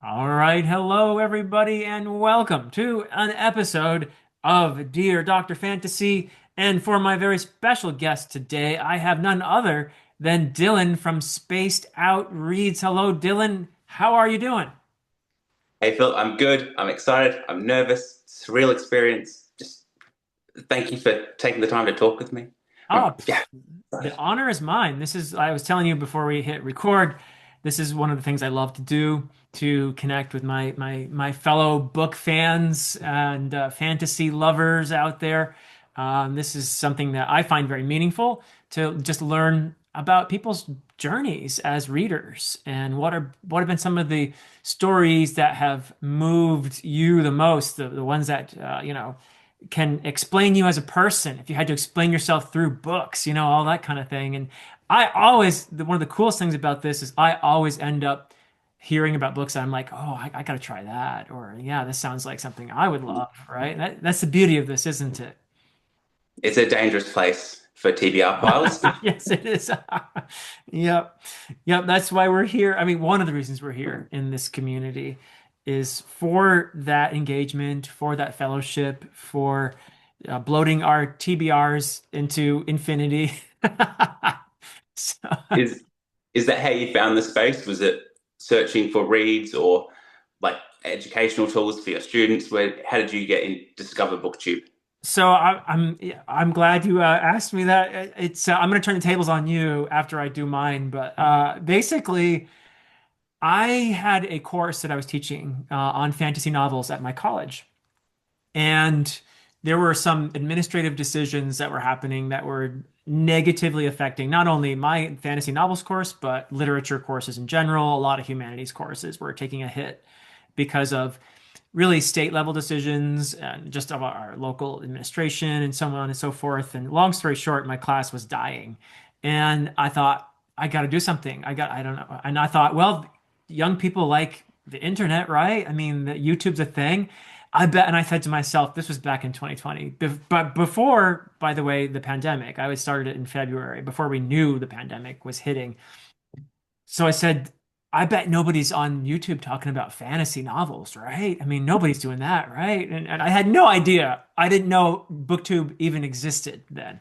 All right, hello everybody, and welcome to an episode of Dear Dr. Fantasy. And for my very special guest today, I have none other than Dylan from Spaced Out Reads. Hello, Dylan. How are you doing? Hey Phil, I'm good. I'm excited. I'm nervous. Surreal experience. Just thank you for taking the time to talk with me. Oh, Yeah, the excited. honor is mine. I was telling you before we hit record, this is one of the things I love to do to connect with my fellow book fans and fantasy lovers out there. This is something that I find very meaningful to just learn about people's journeys as readers and what have been some of the stories that have moved you the most, the ones that can explain you as a person, if you had to explain yourself through books, all that kind of thing. And one of the coolest things about this is I always end up hearing about books that I'm like, oh, I got to try that. Or, yeah, this sounds like something I would love, right? That's the beauty of this, isn't it? It's a dangerous place for TBR piles. Yes, it is. Yep. Yep. That's why we're here. I mean, one of the reasons we're here in this community is for that engagement, for that fellowship, for bloating our TBRs into infinity. So, Is is that how you found the space? Was it searching for reads or like educational tools for your students? How did you get in discover BookTube? I'm glad you asked me that. It's I'm going to turn the tables on you after I do mine, but basically, I had a course that I was teaching on fantasy novels at my college. And there were some administrative decisions that were happening that were negatively affecting not only my fantasy novels course, but literature courses in general. A lot of humanities courses were taking a hit because of really state level decisions and just of our local administration and so on and so forth. And long story short, my class was dying. And I thought, I got to do something. I don't know. And I thought, well, young people like the internet, right? I mean, YouTube's a thing. I bet. And I said to myself, this was back in 2020, but before, by the way, the pandemic. I was started it in February before we knew the pandemic was hitting. So I said, I bet nobody's on YouTube talking about fantasy novels, right? I mean, nobody's doing that, right? And I had no idea. I didn't know BookTube even existed then.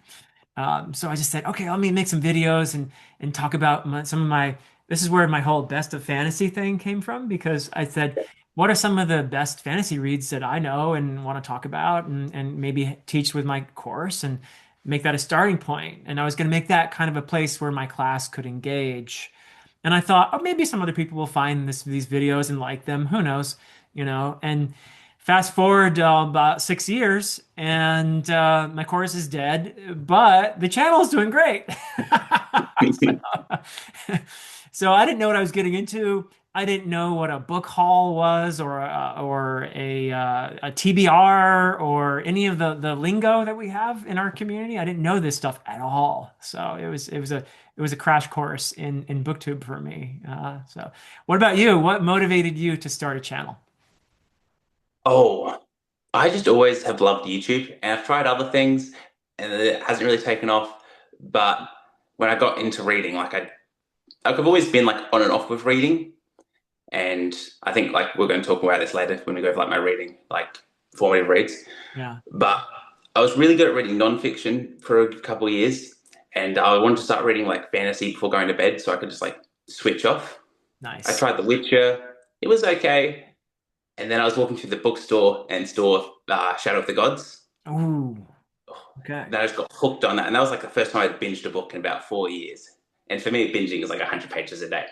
So I just said, okay, let me make some videos and talk about some of my. This is where my whole best of fantasy thing came from because I said, what are some of the best fantasy reads that I know and want to talk about and maybe teach with my course and make that a starting point. And I was going to make that kind of a place where my class could engage. And I thought, oh, maybe some other people will find these videos and like them. Who knows, And fast forward about 6 years, and my course is dead, but the channel is doing great. So I didn't know what I was getting into. I didn't know what a book haul was, or a TBR, or any of the lingo that we have in our community. I didn't know this stuff at all. So it was a crash course in BookTube for me. So what about you? What motivated you to start a channel? Oh, I just always have loved YouTube, and I've tried other things, and it hasn't really taken off. But when I got into reading, I've always been like on and off with reading, and I think like we're going to talk about this later when we go over like my reading, like formative reads. Yeah, But I was really good at reading nonfiction for a couple of years, and I wanted to start reading like fantasy before going to bed, so I could just like switch off. I nice. tried The Witcher; it was okay, and then I was walking through the bookstore and saw Shadow of the Gods. Ooh, okay. Then I just got hooked on that, and that was like the first time I'd binged a book in about 4 years. And for me, binging is like 100 pages a day.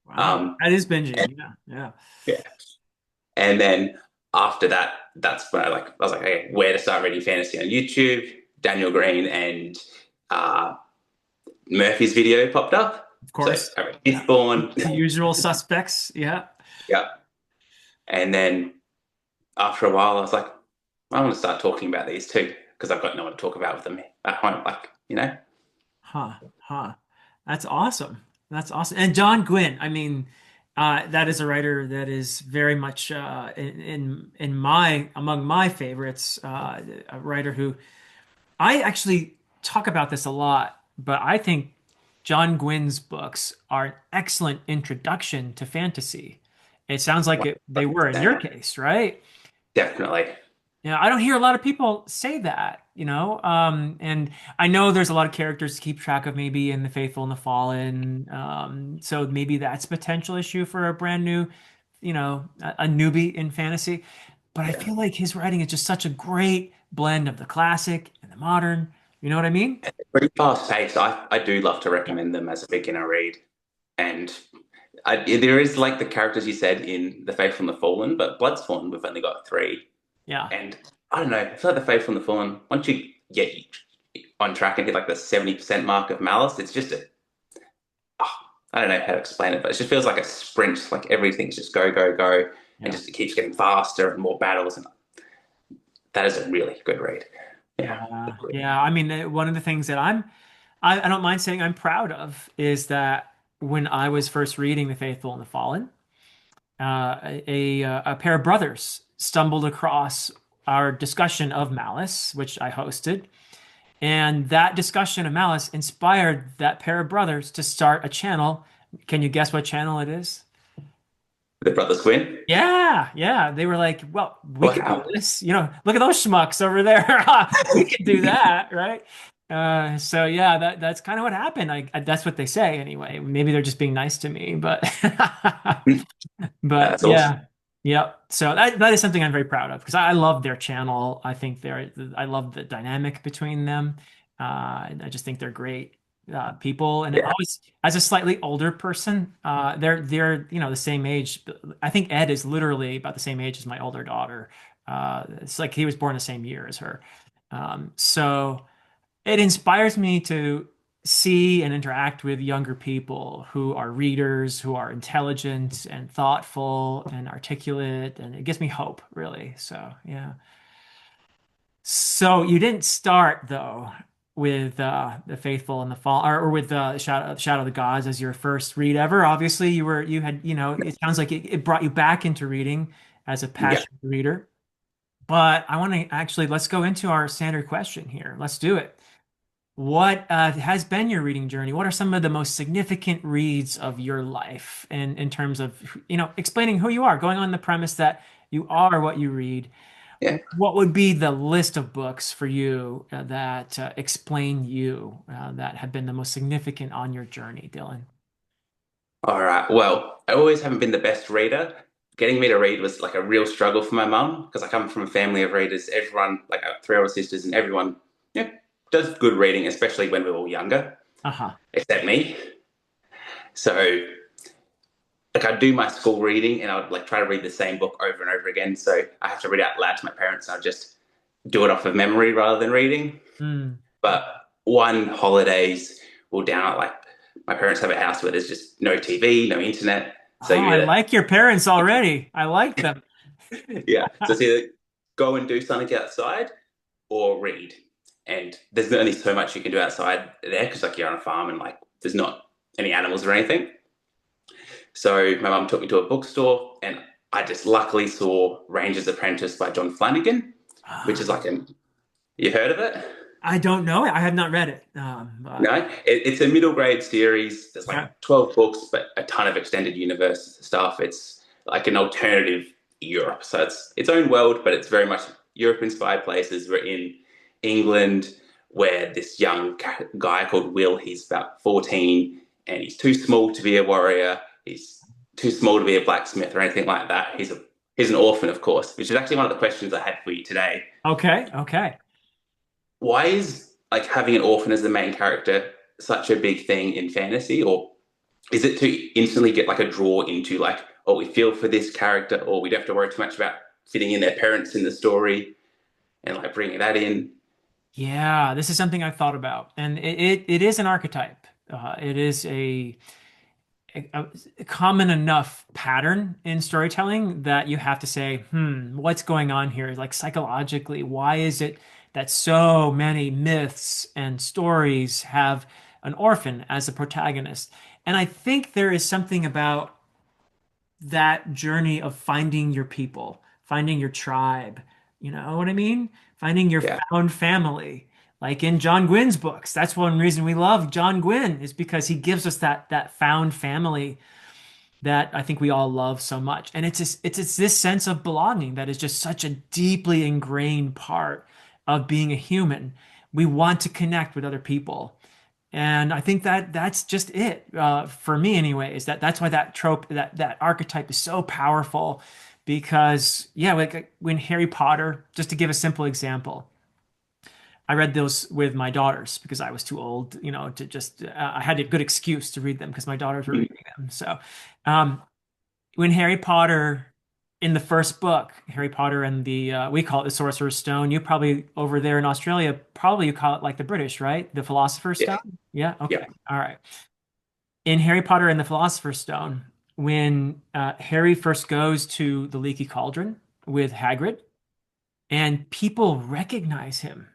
Wow, Um, that is and, binging. Yeah, yeah. yeah. And then after that, that's when I was like, okay, where to start reading fantasy on YouTube? Daniel Green and uh, Murphy's video popped up. Of So course. I read Yeah. Mythborn. The usual suspects. Yeah. Yeah. And then after a while, I was like, I want to start talking about these too, because I've got no one to talk about with them at home. Huh. Huh. That's awesome. That's awesome. And John Gwynn, I mean, that is a writer that is very much in my among my favorites. A writer who I actually talk about this a lot, but I think John Gwynn's books are an excellent introduction to fantasy. It sounds like they were in your 100%. case, right? Definitely. Yeah, I don't hear a lot of people say that, you know. And I know there's a lot of characters to keep track of, maybe in The Faithful and the Fallen. So maybe that's a potential issue for a brand new, a newbie in fantasy. But I Yeah. feel like his writing is just such a great blend of the classic and the modern. You know what I mean? Pretty fast paced. I do love to recommend them as a beginner read. And there is like the characters you said in The Faithful and the Fallen, but Bloodsworn, we've only got three. Yeah. And I don't know, I feel like The Faithful and the Fallen, once you get on track and hit like the 70% mark of Malice, it's just oh, I don't know how to explain it, but it just feels like a sprint. Like everything's just go, go, go, and Yeah. just it keeps getting faster and more battles. And that is a really good read. Yeah. Yeah. Yeah. I mean, one of the things that I don't mind saying I'm proud of is that when I was first reading The Faithful and the Fallen, a pair of brothers stumbled across our discussion of Malice, which I hosted. And that discussion of Malice inspired that pair of brothers to start a channel. Can you guess what channel it is? The Brothers Gwyn. Yeah, yeah. They were like, well, we could do Wow. this. Look at those schmucks over there. We could do that, right? So yeah, that's kind of what happened. That's what they say anyway. Maybe they're just being nice to me, but but That's awesome. yeah, yep. So that is something I'm very proud of because I love their channel. I think I love the dynamic between them. And I just think they're great people. And Yeah. always, as a slightly older person, they're the same age. I think Ed is literally about the same age as my older daughter. It's like he was born the same year as her. So it inspires me to see and interact with younger people who are readers, who are intelligent and thoughtful and articulate, and it gives me hope, really. So, yeah. So you didn't start though with the Faithful and the Fall, or with Shadow of the Gods as your first read ever. Obviously, you had it sounds like it brought you back into reading as a Yeah. passionate reader. But I want to actually let's go into our standard question here. Let's do it. What has been your reading journey? What are some of the most significant reads of your life in terms of, explaining who you are, going on the premise that you are what you read? Yeah. What would be the list of books for you that explain you that have been the most significant on your journey, Dylan? All right. Well, I always haven't been the best reader. Getting me to read was like a real struggle for my mum because I come from a family of readers. Everyone, like I have three older sisters, and everyone, yeah, does good reading, especially when we were all younger, Uh-huh. except me. So, like, I'd do my school reading and I would like try to read the same book over and over again. So I have to read out loud to my parents, and I'd just do it off of memory rather than reading. Mm. But one holidays, we'll down at like my parents have a house where there's just no TV, no internet. So Oh, you I either like your parents already. I like them. yeah. So it's either go and do something outside or read. And there's only so much you can do outside there because like you're on a farm and like there's not any animals or anything. So my mum took me to a bookstore and I just luckily saw Ranger's Apprentice by John Flanagan, which is like a you heard of it? I don't know it. I have not read it. But No, it's a middle grade series. There's like yeah. 12 books, but a ton of extended universe stuff. It's like an alternative Europe. So it's its own world, but it's very much Europe inspired places. We're in England, where this young guy called Will, he's about 14 and he's too small to be a warrior. He's too small to be a blacksmith or anything like that. He's an orphan, of course, which is actually one of the questions I had for you today. Okay. Okay. Why is like having an orphan as the main character such a big thing in fantasy, or is it to instantly get like a draw into like, oh, we feel for this character, or we don't have to worry too much about fitting in their parents in the story and like bringing that in? Yeah, this is something I've thought about, and it is an archetype. It is a common enough pattern in storytelling that you have to say, what's going on here? Like psychologically, why is it that so many myths and stories have an orphan as a protagonist? And I think there is something about that journey of finding your people, finding your tribe. You know what I mean? Finding your Yeah, found family. Like in John Gwynn's books. That's one reason we love John Gwynn is because he gives us that found family that I think we all love so much. And it's this sense of belonging that is just such a deeply ingrained part of being a human. We want to connect with other people. And I think that that's just it for me anyway, is that that's why that trope, that archetype is so powerful because yeah, like when Harry Potter, just to give a simple example, I read those with my daughters because I was too old, to just I had a good excuse to read them because my daughters were reading them. So um, when Harry Potter in the first book, Harry Potter and the we call it the Sorcerer's Stone. You probably over there in Australia, probably you call it like the British, right? The Philosopher's Yeah, Stone. Yeah. yeah, Okay. All right. In Harry Potter and the Philosopher's Stone, when Harry first goes to the Leaky Cauldron with Hagrid, and people recognize him,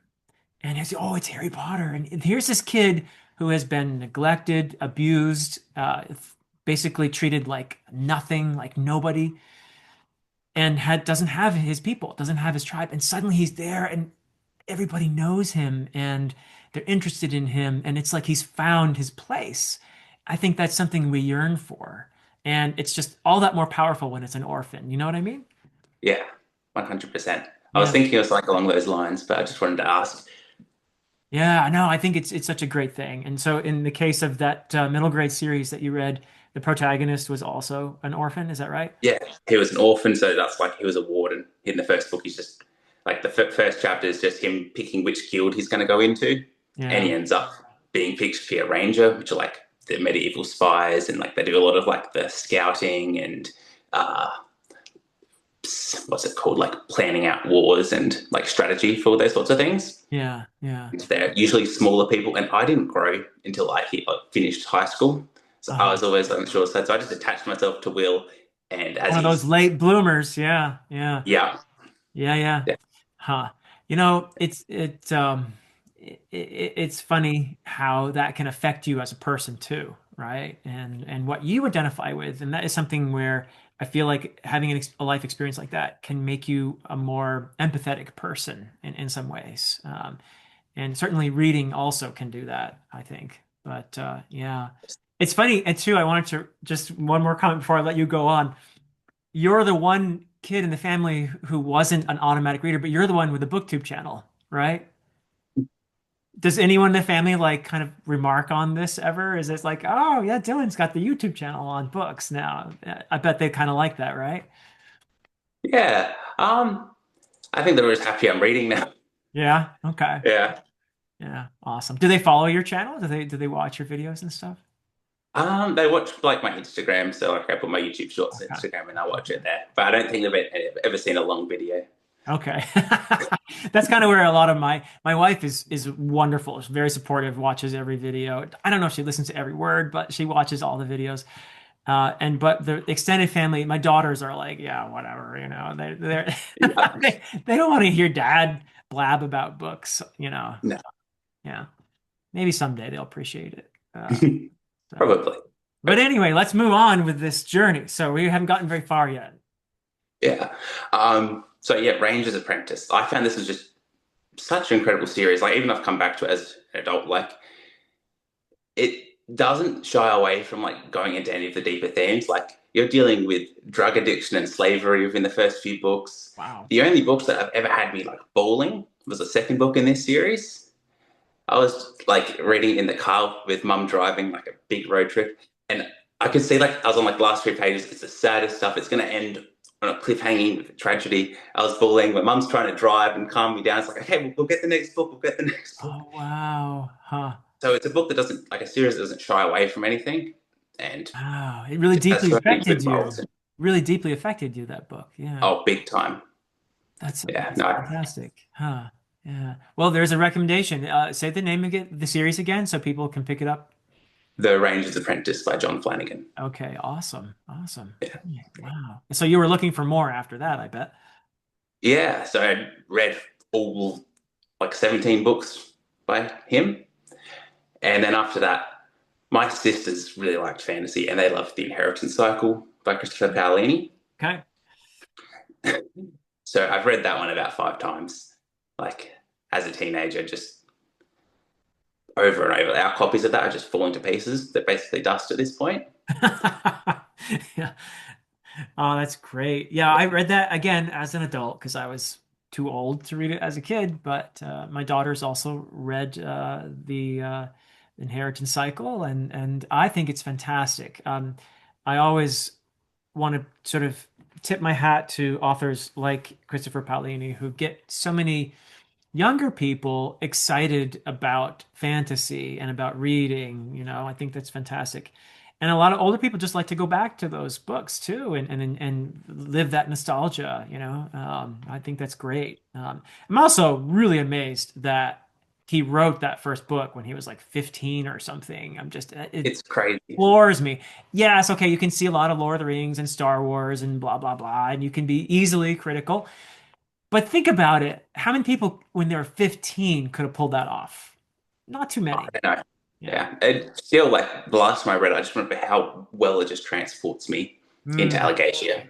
and it's oh, it's Harry Potter, and here's this kid who has been neglected, abused, basically treated like nothing, like nobody and doesn't have his people, doesn't have his tribe, and suddenly he's there, and everybody knows him, and they're interested in him, and it's like he's found his place. I think that's something we yearn for, and it's just all that more powerful when it's an orphan. You know what I mean? yeah, 100%. I was Yeah, thinking it was like along those lines, but I just wanted to ask. yeah. No, I think it's such a great thing. And so, in the case of that middle grade series that you read, the protagonist was also an orphan. Is that right? Yeah, he was an orphan, so that's like he was a warden. In the first book, he's just like the first chapter is just him picking which guild he's going to go into, and Yeah. he ends up being picked to be a ranger, which are like the medieval spies, and like they do a lot of like the scouting and uh, what's it called, like planning out wars and like strategy for those sorts of things. Yeah. Yeah. They're usually smaller people, and I didn't grow until finished high school, so I Uh-huh. was always unsure. So I just attached myself to Will, and as One of those he's late bloomers. Yeah. Yeah. yeah. Yeah, yeah. Yeah. Huh. It's funny how that can affect you as a person too, right? And what you identify with, and that is something where I feel like having a life experience like that can make you a more empathetic person in some ways. And certainly reading also can do that, I think. But yeah, it's funny. And too, I wanted to just one more comment before I let you go on. You're the one kid in the family who wasn't an automatic reader, but you're the one with the BookTube channel, right? Does anyone in the family like kind of remark on this ever? Is it like, oh yeah, Dylan's got the YouTube channel on books now? I bet they kind of like that, right? Yeah. I think they're just happy I'm reading now. Yeah. Okay. Yeah. Yeah. Awesome. Do they follow your channel? Do they watch your videos and stuff? They watch like my Instagram, so like I put my YouTube shorts on Okay. Instagram and I watch it there. But I don't think they've ever seen a long video. Okay. That's kind of where a lot of my wife is wonderful. She's very supportive, watches every video. I don't know if she listens to every word, but she watches all the videos. And but the extended family, my daughters are like, yeah, whatever, they're Yeah. they don't want to hear dad blab about books. No. Yeah. Maybe someday they'll appreciate it. So, Probably. but anyway, let's move on with this journey. So we haven't gotten very far yet. Yeah. So yeah, Ranger's Apprentice. I found this was just such an incredible series. Like even I've come back to it as an adult, like it doesn't shy away from like going into any of the deeper themes. Like you're dealing with drug addiction and slavery within the first few books. Wow. The only books that have ever had me like bawling was the second book in this series. I was like reading in the car with mum driving like a big road trip, and I could see like I was on like the last 3 pages. It's the saddest stuff. It's going to end on a cliffhanging with a tragedy. I was bawling. My mum's trying to drive and calm me down. It's like, okay, we'll get the next book. We'll get the next book. Oh, wow. Huh. So it's a book that doesn't like a series that doesn't shy away from anything, and Wow. It really it has deeply so many affected good you. morals. Really deeply affected you, that book. Yeah. Oh, big time. Yeah, That's no, fantastic. Huh. Yeah. Well, there's a recommendation. Say the name again, the series again, so people can pick it up. The Ranger's Apprentice by John Flanagan. Okay. Awesome. Awesome. Yeah, Wow. So you were looking for more after that, I bet. yeah. So I read all like 17 books by him. And then after that, my sisters really liked fantasy and they loved The Inheritance Cycle by Christopher Paolini. Okay. So I've read that one about 5 times. Like as a teenager, just over and over. Our copies of that are just falling to pieces. They're basically dust at this point. Yeah. Oh, that's great. Yeah, I read that again as an adult because I was too old to read it as a kid. But my daughters also read the Inheritance Cycle, and I think it's fantastic. I always want to sort of tip my hat to authors like Christopher Paolini who get so many younger people excited about fantasy and about reading. I think that's fantastic. And a lot of older people just like to go back to those books too and live that nostalgia, I think that's great. I'm also really amazed that he wrote that first book when he was like 15 or something. It It's crazy. floors me. Yes, okay, you can see a lot of Lord of the Rings and Star Wars and blah, blah, blah, and you can be easily critical. But think about it. How many people, when they were 15, could have pulled that off? Not too I many. don't know. Yeah. Yeah, it still like the last time I read, it, I just remember how well it just transports me into Mm. Algacia.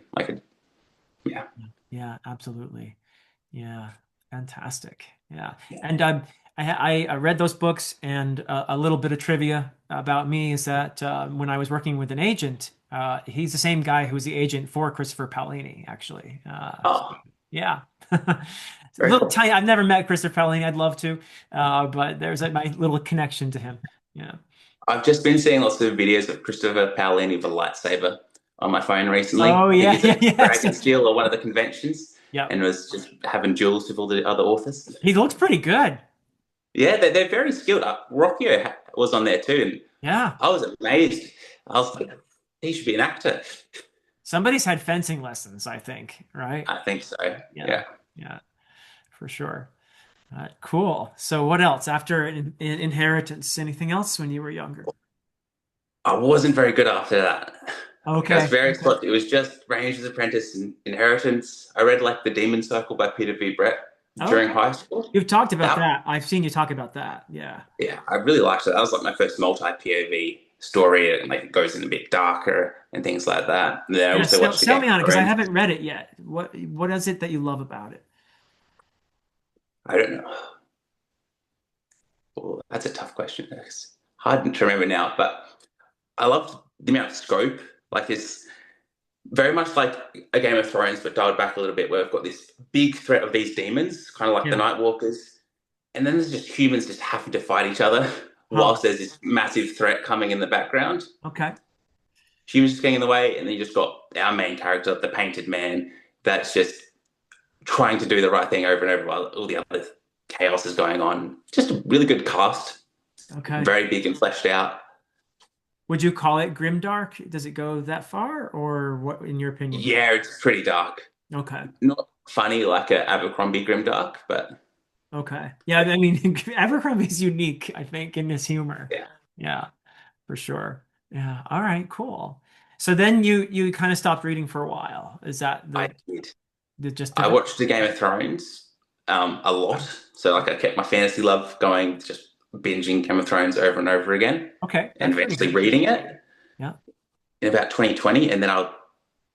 Yeah, Yeah, absolutely. Yeah, fantastic. Yeah, yeah. and I read those books, and a little bit of trivia about me is that when I was working with an agent, he's the same guy who was the agent for Christopher Paolini, actually. Oh, Yeah. very Little cool. tiny. I've never met Christopher Paolini. I'd love to, but there's my little connection to him. Yeah. I've just been seeing lots of videos of Christopher Paolini with a lightsaber on my phone recently. Oh I think yeah, he's yeah, at yes. Dragonsteel or one of the conventions Yep. and was just having duels with all the other authors. He looks pretty good. Yeah, they're very skilled. Rockio was on there too, and Yeah. I was amazed. I was like, he should be an actor. Somebody's had fencing lessons, I think, right? I think so. Yeah. Yeah. Yeah, for sure. Cool. So what else after Inheritance? Anything else when you were younger? I wasn't very good after that. Like I was Okay. very Okay. close. It was just Ranger's Apprentice and Inheritance. I read like The Demon Circle by Peter V. Brett during Okay. high school. You've talked about That that. I've seen you talk about that. Yeah. yeah, I really liked it. That was like my first multi-POV story, and like it goes in a bit darker and things like that. And then I Yeah, also sell, watched the sell Game me of on it because I Thrones. haven't read it yet. What is it that you love about it? I don't know. Well, that's a tough question. It's hard to remember now, but I loved the amount of scope. Like it's very much like a Game of Thrones, but dialed back a little bit, where we've got this big threat of these demons, kind of like the Yeah. Night Walkers, and then there's just humans just having to fight each other Huh. whilst there's this massive threat coming in the background. Okay. Humans just getting in the way, and then you just got our main character, the Painted Man, that's just trying to do the right thing over and over while all the other chaos is going on. Just a really good cast, Okay. very big and fleshed out. Would you call it grimdark? Does it go that far, or what, in your opinion? Yeah, it's pretty dark. Okay. Not funny like a Abercrombie grimdark, but Okay. Yeah, I mean, Abercrombie's unique, I think, in his humor. yeah, Yeah, for sure. Yeah. All right, cool. So then you kind of stopped reading for a while. Is that I did. the gist I of it? watched the Game of Thrones a lot, so like I kept my fantasy love going, just binging Game of Thrones over and over again, Okay, and that's pretty eventually good. reading it Yeah. in about 2020, and then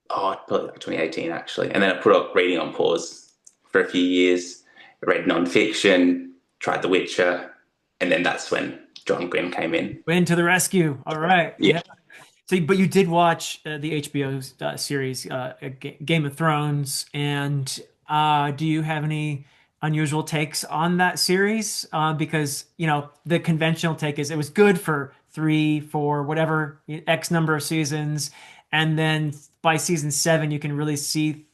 probably like 2018 actually, and then I put up reading on pause for a few years. I read nonfiction, tried The Witcher, and then that's when John Grimm came in. Win to the rescue. All right. Yeah, Yeah. So, but you did watch the HBO series Game of Thrones, and do you have any unusual takes on that series? Because the conventional take is it was good for three, four, whatever X number of seasons, and then by season seven you can really see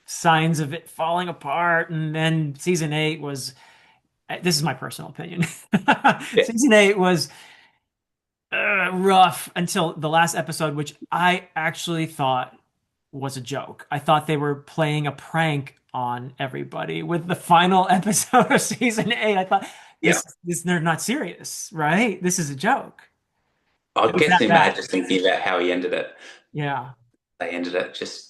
signs of it falling apart, and then season eight was. This is my personal opinion. yeah. Season eight was rough until the last episode, which I actually thought was a joke. I thought they were playing a prank on everybody with the final episode of season eight. I thought Yeah. they're not serious, right? This is a joke. I It was guess that in mad bad. just thinking about how he ended it. Yeah. They ended it just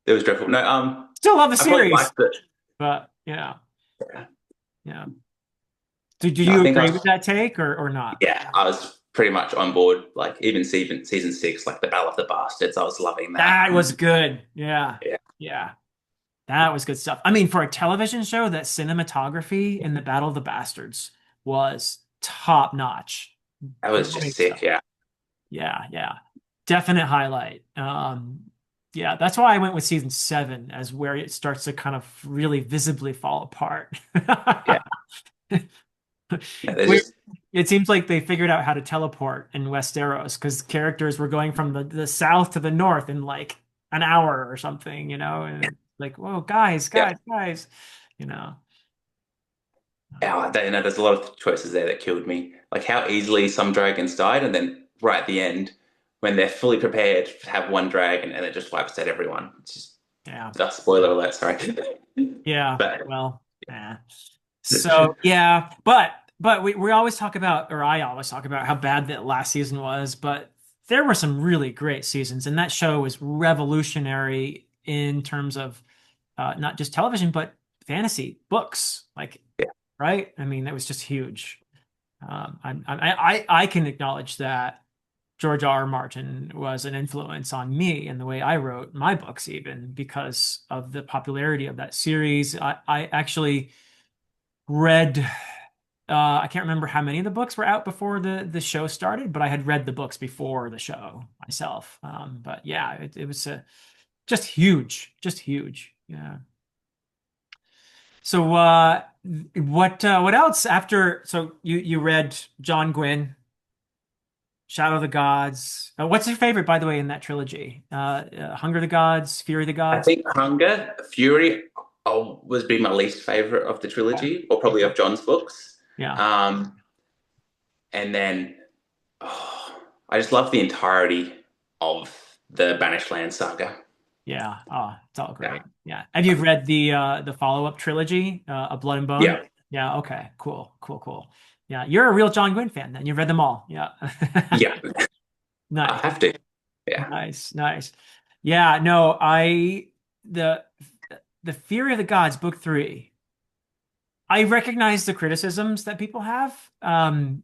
it was dreadful. No, Still love the I quite series, liked it. but yeah, Yeah. yeah. Do No, I you think I agree with was that take or not? yeah, I was pretty much on board. Like even season six, like the Battle of the Bastards, I was loving that. That was good. Yeah. Yeah, Yeah. That was good stuff. I mean, for a television show, that cinematography in the Battle of the Bastards was top notch. that was just Great stuff. sick. Yeah, Yeah, yeah. definite highlight. Yeah, that's why I went with season 7 as where it starts to kind of really visibly fall apart. Yeah, yeah, there's Where just it seems like they figured out how to teleport in Westeros because characters were going from the south to the north in like an hour or something, and it's like, whoa, guys, yeah. guys, guys, you know. Oh, I don't know. There's a lot of choices there that killed me. Like how easily some dragons died, and then right at the end, when they're fully prepared to have one dragon, and it just wipes out everyone. It's just Yeah. a spoiler alert. Sorry, Yeah. but Well, yeah. So yeah, but we always talk about, or I always talk about how bad that last season was, but there were some really great seasons, and that show was revolutionary in terms of not just television, but fantasy books. Like, yeah, right? I mean, that was just huge. I can acknowledge that George R. R. Martin was an influence on me in the way I wrote my books, even because of the popularity of that series. I actually read I can't remember how many of the books were out before the show started, but I had read the books before the show myself. But yeah, it was just huge, just huge. Yeah. So what else after? So you read John Gwynne, Shadow of the Gods. What's your favorite, by the way, in that trilogy? Hunger of the Gods, Fury of the I Gods. think Hunger, Fury, was be my least favorite of the Okay. trilogy, or probably Okay. of John's books. Yeah. Um, and then I just love the entirety of the Banished Land saga. Yeah. Oh, it's all Yeah, great. Yeah. Have you read the follow-up trilogy, A Blood and Bone? yeah, Yeah. Okay. Cool. Cool. Cool. Yeah. You're a real John Gwynne fan then. You've read them all. Yeah. yeah. I Nice. have to. Yeah, Nice. Nice. Yeah. No, the the Fury of the Gods, book 3. I recognize the criticisms that people have.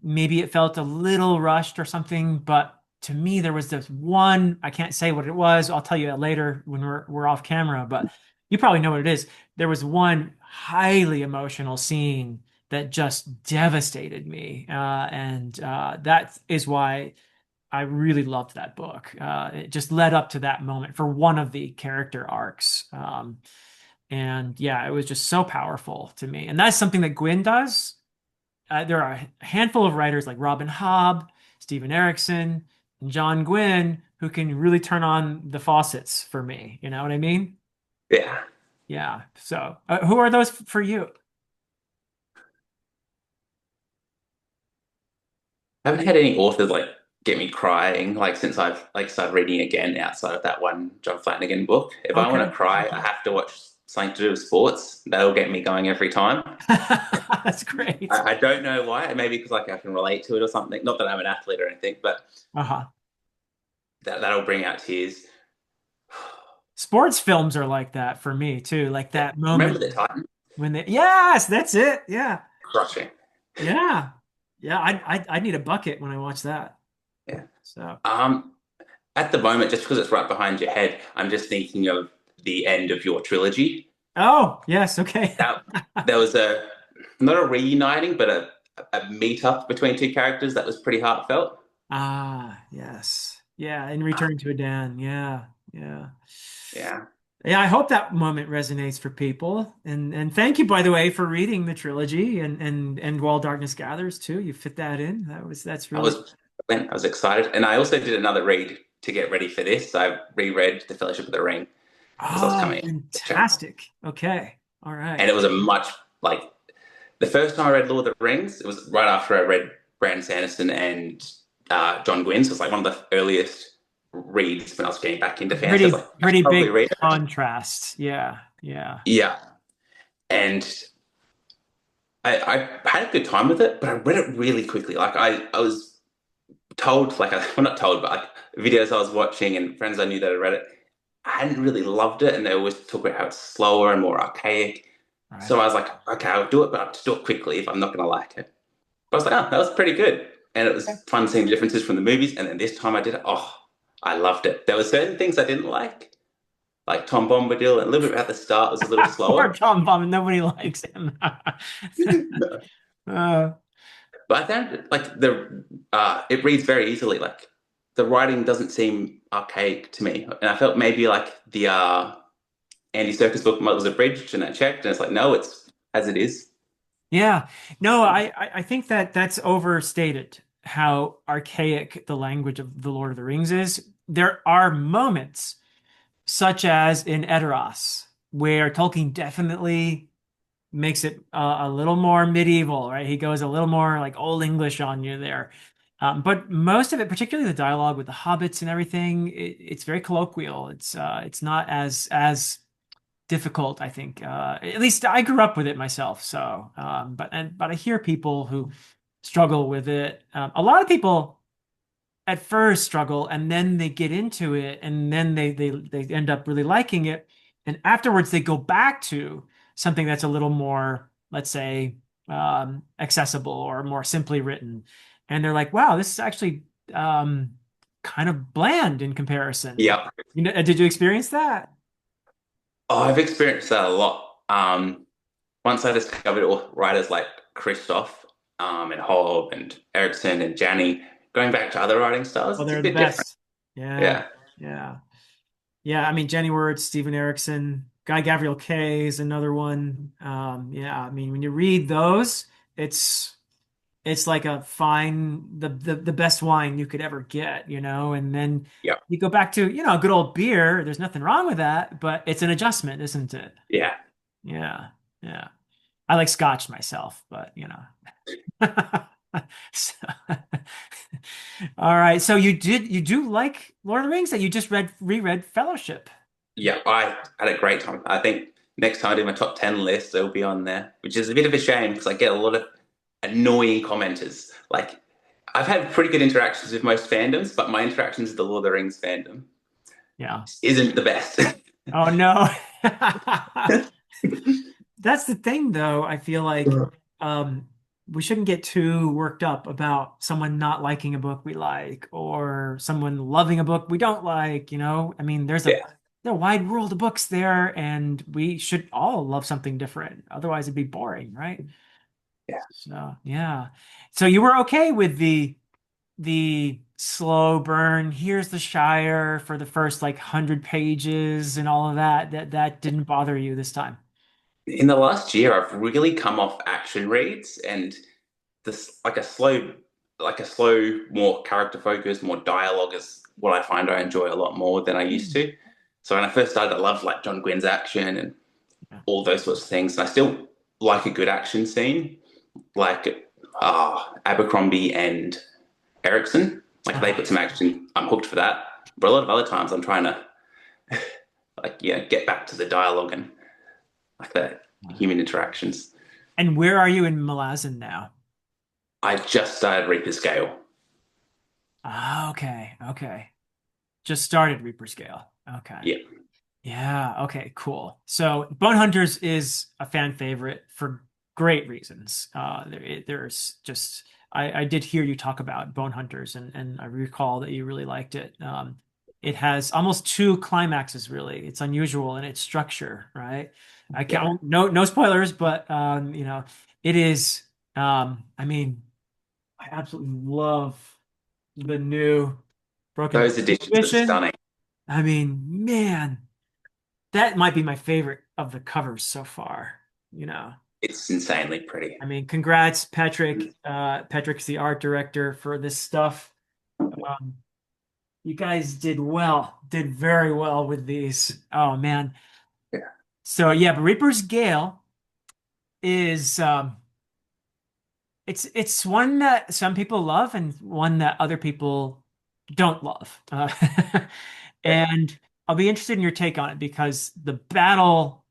Maybe it felt a little rushed or something, but to me, there was this one, I can't say what it was. I'll tell you later when we're off camera, but you probably know what it is. There was one highly emotional scene that just devastated me. And that is why I really loved that book. It just led up to that moment for one of the character arcs. And yeah, it was just so powerful to me. And that's something that Gwyn does. There are a handful of writers like Robin Hobb, Stephen Erickson, and John Gwynne who can really turn on the faucets for me. You know what I mean? yeah. Yeah. So, who are those for you? I haven't had any authors like get me crying like since I've like started reading again outside of that one John Flanagan book. If I want Okay. to cry, I Okay. have to watch something to do with sports. That'll get me going every time. That's great. I don't know why. Maybe because like I can relate to it or something. Not that I'm an athlete or anything, but Uh-huh. that'll bring out tears. Sports films are like that for me too. Like Yeah. that Remember moment the Titan when yes, that's it. Yeah. crushing. Yeah. Yeah. I need a bucket when I watch that. Yeah. So, Um, at the moment, just because it's right behind your head, I'm just thinking of the end of your trilogy. oh, yes. Okay. That there was a not a reuniting, but a meetup between two characters that was pretty heartfelt. Ah, yes. Yeah. In Return to Adan. Yeah. Yeah. Yeah. Yeah. I hope that moment resonates for people. And thank you, by the way, for reading the trilogy and While Darkness Gathers too. You fit that in. That's I really was I was excited, and I also did another read to get ready for this. I reread The Fellowship of the Ring as I was oh, coming in, fantastic. Okay. All and right. it was a much like the first time I read Lord of the Rings. It was right after I read Brandon Sanderson and John Gwynne. So it's like one of the earliest reads when I was getting back into fantasy. I was Pretty, like, I should pretty probably big read it. contrast. Yeah. Yeah. Yeah, and I had a good time with it, but I read it really quickly. Like I was told, like, well, not told, but like videos I was watching and friends I knew that had read it, I hadn't really loved it, and they always talk about how it's slower and more archaic. Right. So I was like, okay, I'll do it, but I'll just do it quickly if I'm not going to like it. But I was like, oh, that was pretty good, and it was fun seeing the differences from the movies. And then this time I did it. Oh, I loved it. There were certain things I didn't like Tom Bombadil, and a little bit at the start was a little Poor slower. Tom Bum. Nobody likes him. Uh, But I found like the it reads very easily. Like the writing doesn't seem archaic to me. And I felt maybe like the Andy Serkis book was abridged, and I checked, and it's like, no, it's as it is. Yeah. No, I think that that's overstated how archaic the language of the Lord of the Rings is. There are moments, such as in Edoras, where Tolkien definitely makes it a little more medieval, right? He goes a little more like Old English on you there. But most of it, particularly the dialogue with the hobbits and everything, it's very colloquial. It's not as difficult, I think. At least I grew up with it myself. So, but I hear people who struggle with it. A lot of people at first struggle, and then they get into it, and then they end up really liking it, and afterwards they go back to something that's a little more, let's say, accessible or more simply written, and they're like, wow, this is actually kind of bland in comparison. Yeah. You know, did you experience that? Oh, I've experienced that a lot. Once I discovered writers like Christoph, and Hobb and Erickson and Jani, going back to other writing styles, Oh, it's a they're the bit different. best. Yeah, Yeah. yeah. Yeah, I mean Jenny Wirtz, Steven Erikson, Guy Gavriel Kay is another one. Yeah, I mean when you read those, it's it's like a fine the best wine you could ever get, you know, and then Yeah. you go back to, a good old beer. There's nothing wrong with that, but it's an adjustment, isn't it? Yeah. Yeah, yeah. I like Scotch myself, but So- All right. So you do like Lord of the Rings that you just reread Fellowship. Yeah. I had a great time. I think next time I do my top 10 list, it'll be on there, which is a bit of a shame because I get a lot of annoying commenters. Like, I've had pretty good interactions with most fandoms, but my interactions with the Lord of the Rings fandom Yeah. isn't the best. Oh no. That's the thing though. I feel like um we shouldn't get too worked up about someone not liking a book we like or someone loving a book we don't like, you know? I mean, Yeah. there's a wide world of books there and we should all love something different. Otherwise it'd be boring, right? Yeah. So, yeah. So you were okay with the slow burn. Here's the Shire for the first like 100 pages and all of that. That didn't bother you this time. In the last year, I've really come off action reads and this like a slow, more character focused, more dialogue is what I find I enjoy a lot more than I used Hmm. to. So when I first started, I loved like John Gwynn's action and Yeah. all those sorts of things. And I still like a good action scene, like Abercrombie and Erickson. Like if they put Uh-huh. some action, I'm hooked for that. But a lot of other times, I'm trying to get back to the dialogue and like the human interactions. And where are you in Malazan now? I just started Reaper's Gale. Ah, okay, okay. Just started Reaper Scale. Okay. Yeah, Yeah, okay, cool. So Bone Hunters is a fan favorite for great reasons. There's just I did hear you talk about Bone Hunters and I recall that you really liked it. It has almost two climaxes really. It's unusual in its structure, right? I yeah. can't no spoilers, but it is I mean, I absolutely love the new Broken Those Empire additions are edition. stunning. I mean, man, that might be my favorite of the covers so far. You know, It's insanely pretty. I mean, congrats, Patrick. Patrick's the art director for this stuff. Um, you guys did very well with these. Oh man. Yeah. So yeah, but Reaper's Gale is it's one that some people love and one that other people don't love. Yeah. And I'll be interested in your take on it because the battle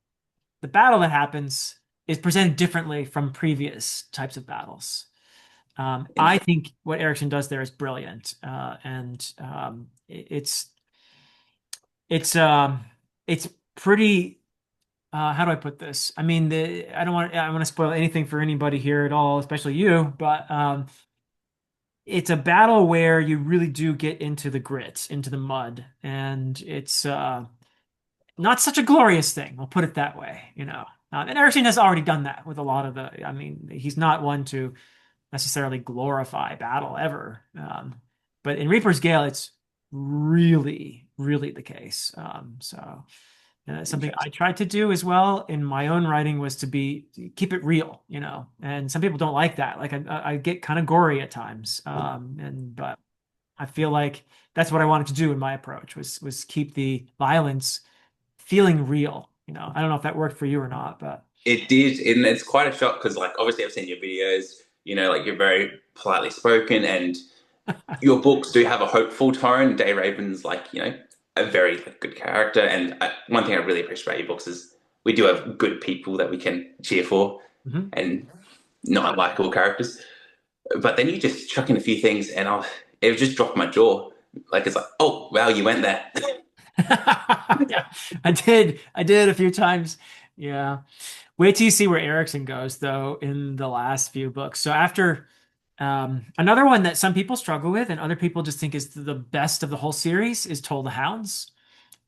that happens is presented differently from previous types of battles. I think what Erickson does there is brilliant, and it's it's pretty. How do I put this? I mean, I don't want to spoil anything for anybody here at all, especially you. But it's a battle where you really do get into the grit, into the mud, and it's not such a glorious thing. I'll put it that way, you know. And Erickson has already done that with a lot of I mean, he's not one to necessarily glorify battle ever. But in Reaper's Gale, it's really, really the case. So something I Interesting. tried to do as well in my own writing was to keep it real, you know. And some people don't like that. Like I get kind of gory at times, and but I feel like that's what I wanted to do in my approach was keep the violence feeling real. You know, I don't know if that worked for you or not, but It did, and it's quite a shock because, like, obviously, I've seen your videos. Like you're very politely spoken, and your books do have a hopeful tone. Day Raven's like, a very good character, and one thing I really appreciate about your books is we do have good people that we can cheer for, Mhm. and not unlikable characters. But then you just chuck in a few things, and it just dropped my jaw. Like it's like, oh wow, you went there. Yeah, I did a few times. Yeah. Wait till you see where Erickson goes, though, in the last few books. So after another one that some people struggle with and other people just think is the best of the whole series is Toll the Hounds,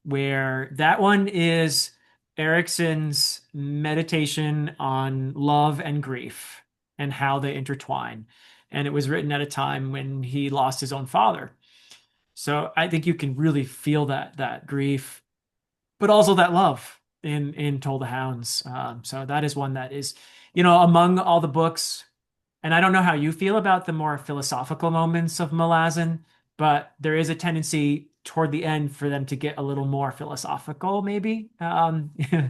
where that one is Erickson's meditation on love and grief and how they intertwine. And it was written at a time when he lost his own father. So I think you can really feel that grief, but also that love in Toll the Hounds. So that is one that is, among all the books. And I don't know how you feel about the more philosophical moments of Malazan, but there is a tendency toward the end for them to get a little more philosophical, maybe. Yeah,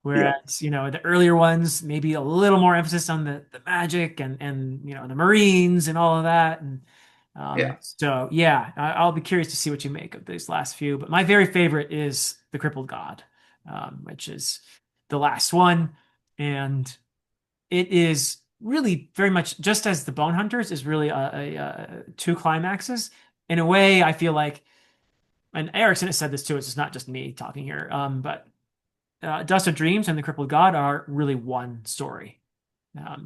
Whereas, the earlier ones, maybe a little more emphasis on the magic and the Marines and all of that. And yeah, so yeah, I'll be curious to see what you make of these last few. But my very favorite is The Crippled God, which is the last one. And it is really very much just as the Bone Hunters is really two climaxes. In a way, I feel like, and Erickson has said this too. It's just not just me talking here. But Dust of Dreams and The Crippled God are really one story.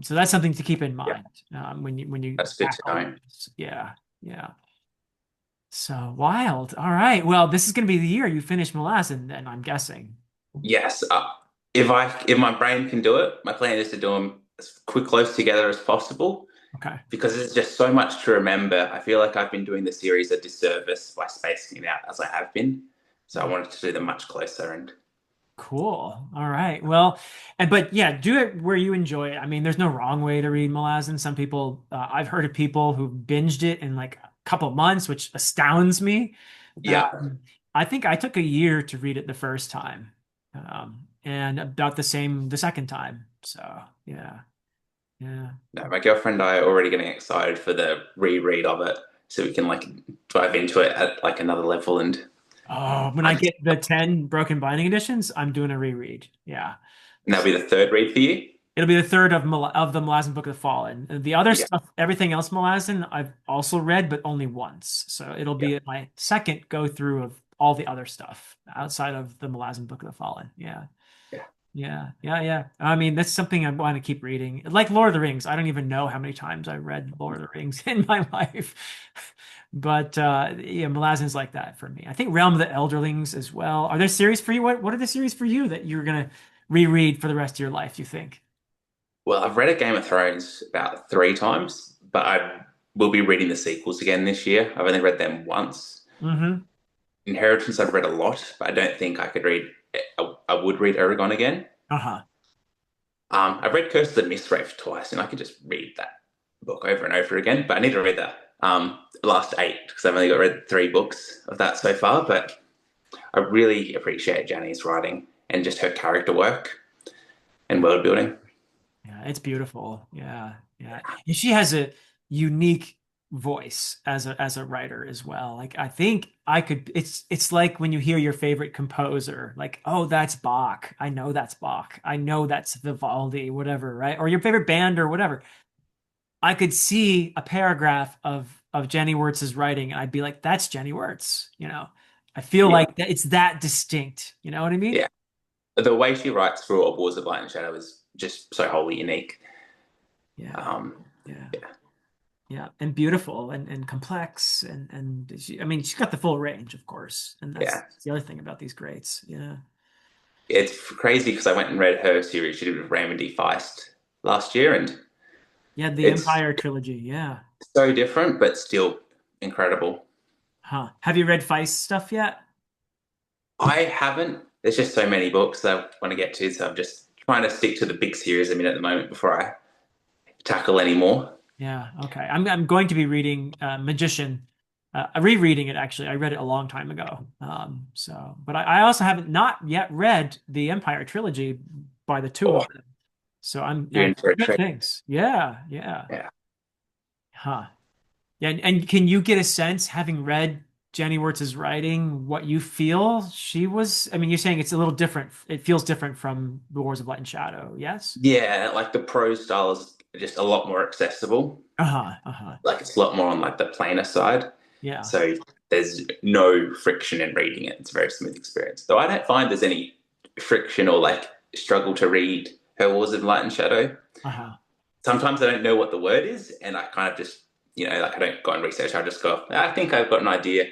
So that's something to keep in yeah. mind when you That's good to tackle know. this. Yeah, yeah. So wild. All right. Well, this is going to be the year you finish Malazan, then I'm guessing. Yes, if my brain can do it, my plan is to do them as quick close together as possible Okay. because there's just so much to remember. I feel like I've been doing the series a disservice by spacing it out as I have been. So I Yeah. wanted to do them much closer and Cool. All right. Well, but yeah, do it where you enjoy it. I mean, there's no wrong way to read Malazan. Some people, I've heard of people who binged it in like a couple months, which astounds me. yeah. I think I took a year to read it the first time, and about the same the second time. So yeah, yeah. No, my girlfriend and I are already getting excited for the reread of it so we can like dive into it at like another level Oh, when I and get the 10 Broken Binding editions, I'm doing a reread. Yeah. that'll be the third read for you. It'll be the third of the Malazan Book of the Fallen. The other Yeah, stuff, everything else Malazan, I've also read, but only once. So it'll yeah, be my second go through of all the other stuff outside of the Malazan Book of the Fallen. Yeah. yeah. Yeah. Yeah. Yeah. I mean, that's something I want to keep reading. Like Lord of the Rings. I don't even know how many times I read Lord of the Rings in my life. But yeah, Malazan's like that for me. I think Realm of the Elderlings as well. Are there series for you? What are the series for you that you're gonna reread for the rest of your life, you think? Well, I've read a Game of Thrones about three times, but I will be reading the sequels again this year. I've only read them once. Mm-hmm. Inheritance, I've read a lot, but I don't think I could read. I would read Aragon again. Uh-huh. I've read Curse of the Mistwraith twice, and I could just read that book over and over again. But I need to read the last eight because I've only got read three books of that so far. But I really appreciate Jani's writing and just her character work and world building. Yeah, it's beautiful. Yeah, yeah. And she has a unique voice as a writer as well. Like I think I could it's like when you hear your favorite composer, like, oh, that's Bach. I know that's Bach. I know that's Vivaldi, whatever, right? Or your favorite band or whatever. I could see a paragraph of Jenny Wirtz's writing and I'd be like, that's Jenny Wirtz, you know. I feel Yeah, like that it's that distinct. You know what I mean? yeah. The way she writes through All Wars of Light and Shadow is just so wholly unique. Yeah. Um, Yeah. yeah, Yeah, and beautiful and complex and I mean she's got the full range, of course, and that's yeah. the other thing about these greats. Yeah, It's crazy because I went and read her series she did with Raymond D. Feist last year, and yeah, the it's Empire trilogy. Yeah, so different, but still incredible. Huh. Have you read Feist stuff yet? I haven't. There's just so many books that I want to get to, so I'm just trying to stick to the big series I'm in at the moment before I tackle any more. Yeah, okay. I'm going to be reading Magician, rereading it actually. I read it a long time ago. But I also haven't not yet read the Empire trilogy by the two Oh, of them. So you're I've in for a heard good treat. things. Yeah, yeah. Yeah. Huh. Yeah, and can you get a sense, having read Jenny Wirtz's writing, what you feel she was? I mean, you're saying it's a little different. It feels different from The Wars of Light and Shadow, yes? Yeah, like the prose style is just a lot more accessible. Uh-huh, uh-huh. Like it's a lot more on like the plainer side. Yeah. So there's no friction in reading it. It's a very smooth experience. Though I don't find there's any friction or like struggle to read Her Wars of Light and Shadow. Uh-huh. Sometimes I don't know what the word is, and I kind of just, like I don't go and research. I just go, I think I've got an idea,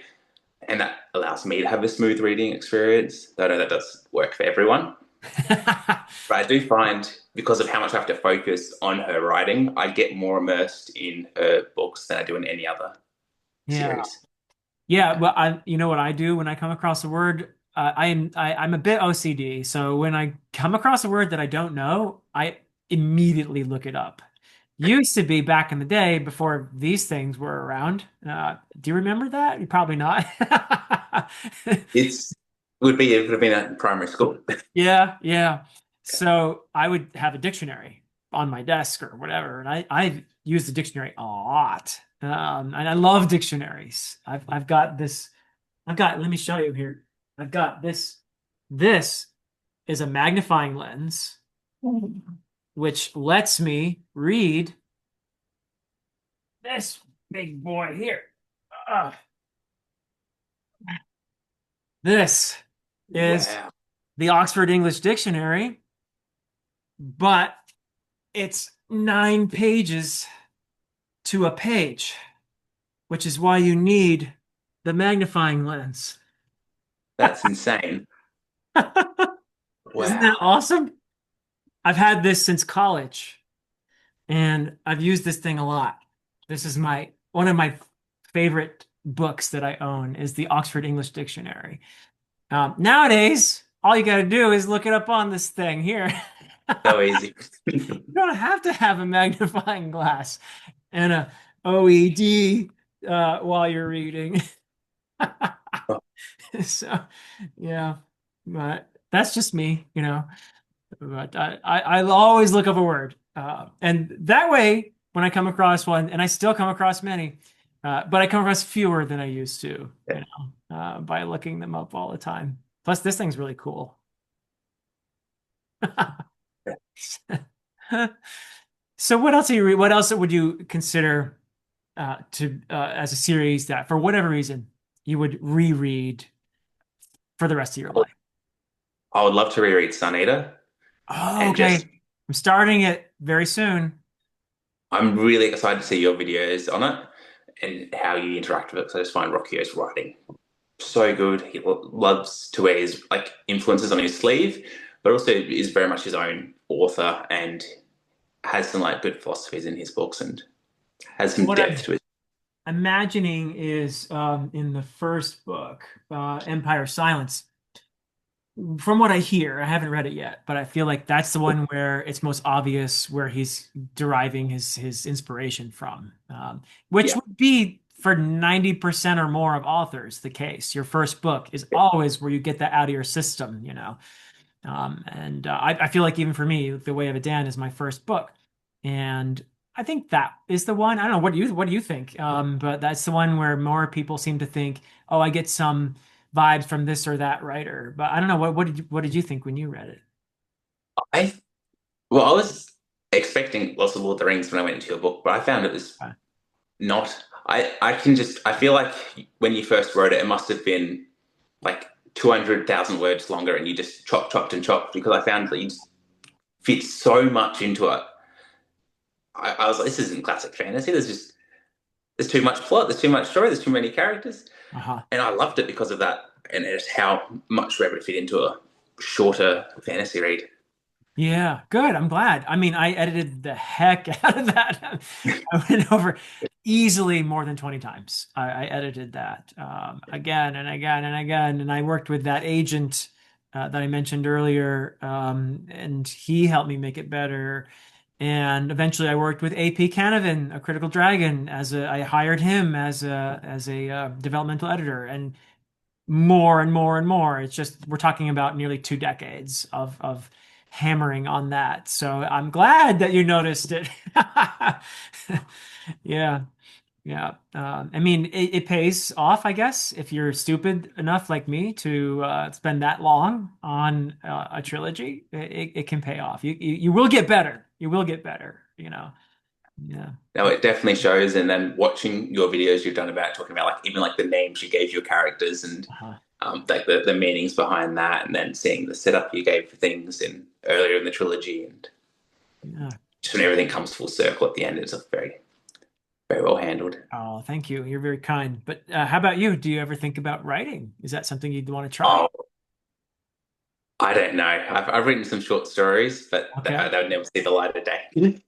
and that allows me to have a smooth reading experience. Though I know that does work for everyone. But I do find because of how much I have to focus on her writing, I get more immersed in her books than I do in any other Yeah. series. Yeah, well, you know what I do when I come across a word? I'm a bit OCD, so when I come across a word that I don't know, I immediately look it up. Used to be back in the day before these things were around. Do you remember that? You probably not. It's it would have been at primary school. Yeah, yeah. So I would have a dictionary on my desk or whatever, and I use the dictionary a lot. And I love dictionaries. I've got this. Let me show you here. I've got this. This is a magnifying lens, which lets me read this big boy here. Uh, this is Wow. the Oxford English Dictionary, but it's 9 pages to a page, which is why you need the magnifying lens. That's insane. Isn't that Wow. awesome? I've had this since college, and I've used this thing a lot. This is my one of my favorite books that I own is the Oxford English Dictionary. Nowadays, all you got to do is look it up on this thing here. So easy. You don't have to have a magnifying glass and a OED while you're reading. So, yeah, but that's just me. But I'll always look up a word, and that way, when I come across one, and I still come across many, but I come across fewer than I used to, by looking them up all the time. Plus, this thing's really cool. So, what else are you read? What else would you consider to as a series that, for whatever reason, you would reread for the rest of your life? I would love to reread Sun Eater Oh, and just okay. I'm starting it very soon. I'm really excited to see your videos on it and how you interact with it. So I just find Rocchio's writing so good. He loves to wear his like influences on his sleeve, but also is very much his own author and has some like good philosophies in his books and has some What depth I'm to it. imagining is in the first book, Empire Silence. From what I hear, I haven't read it yet, but I feel like that's the one where it's most obvious where he's deriving his inspiration from, which Yeah, would be for 90% or more of authors the case. Your first book is always where you get that out of your system. And I feel like even for me, The Way of a Dan is my first book, and I think that is the one. I don't know what do you think? But that's the one where more people seem to think, oh, I get some vibes from this or that writer. But I don't know what did you think when you read it? I I was expecting lots of Lord of the Rings when I went into your book, but I found it was not. I feel like when you first wrote it, it must have been like 200,000 words longer, and you just chopped and chopped because I found that you just fit so much into it. I was like, this isn't classic fantasy. There's too much plot, there's too much story, there's too many characters, Uh-huh. and I loved it because of that, and it's how much Rabbit fit into a shorter fantasy read. Yeah, good. I'm glad. I mean, I edited the heck out of that. I went over easily more than 20 times. I edited that again and again and again. And I worked with that agent that I mentioned earlier, and he helped me make it better. And eventually, I worked with AP Canavan, a Critical Dragon, I hired him as a developmental editor, and more and more and more. It's just we're talking about nearly 2 decades of hammering on that. So I'm glad that you noticed it. Yeah, yeah. I mean, it pays off, I guess, if you're stupid enough like me to spend that long on a trilogy. It can pay off. You will get better. You will get better. Yeah. Now it definitely shows, and then watching your videos you've done about talking about like even like the names you gave your characters and Uh-huh. like the meanings behind that, and then seeing the setup you gave for things in earlier in the trilogy, and Yeah. just when everything comes full circle at the end, it's very very well handled. Oh, thank you. You're very kind. But how about you? Do you ever think about writing? Is that something you'd want to try? Oh, I don't know. I've written some short stories, but Okay. they would never see the light of day.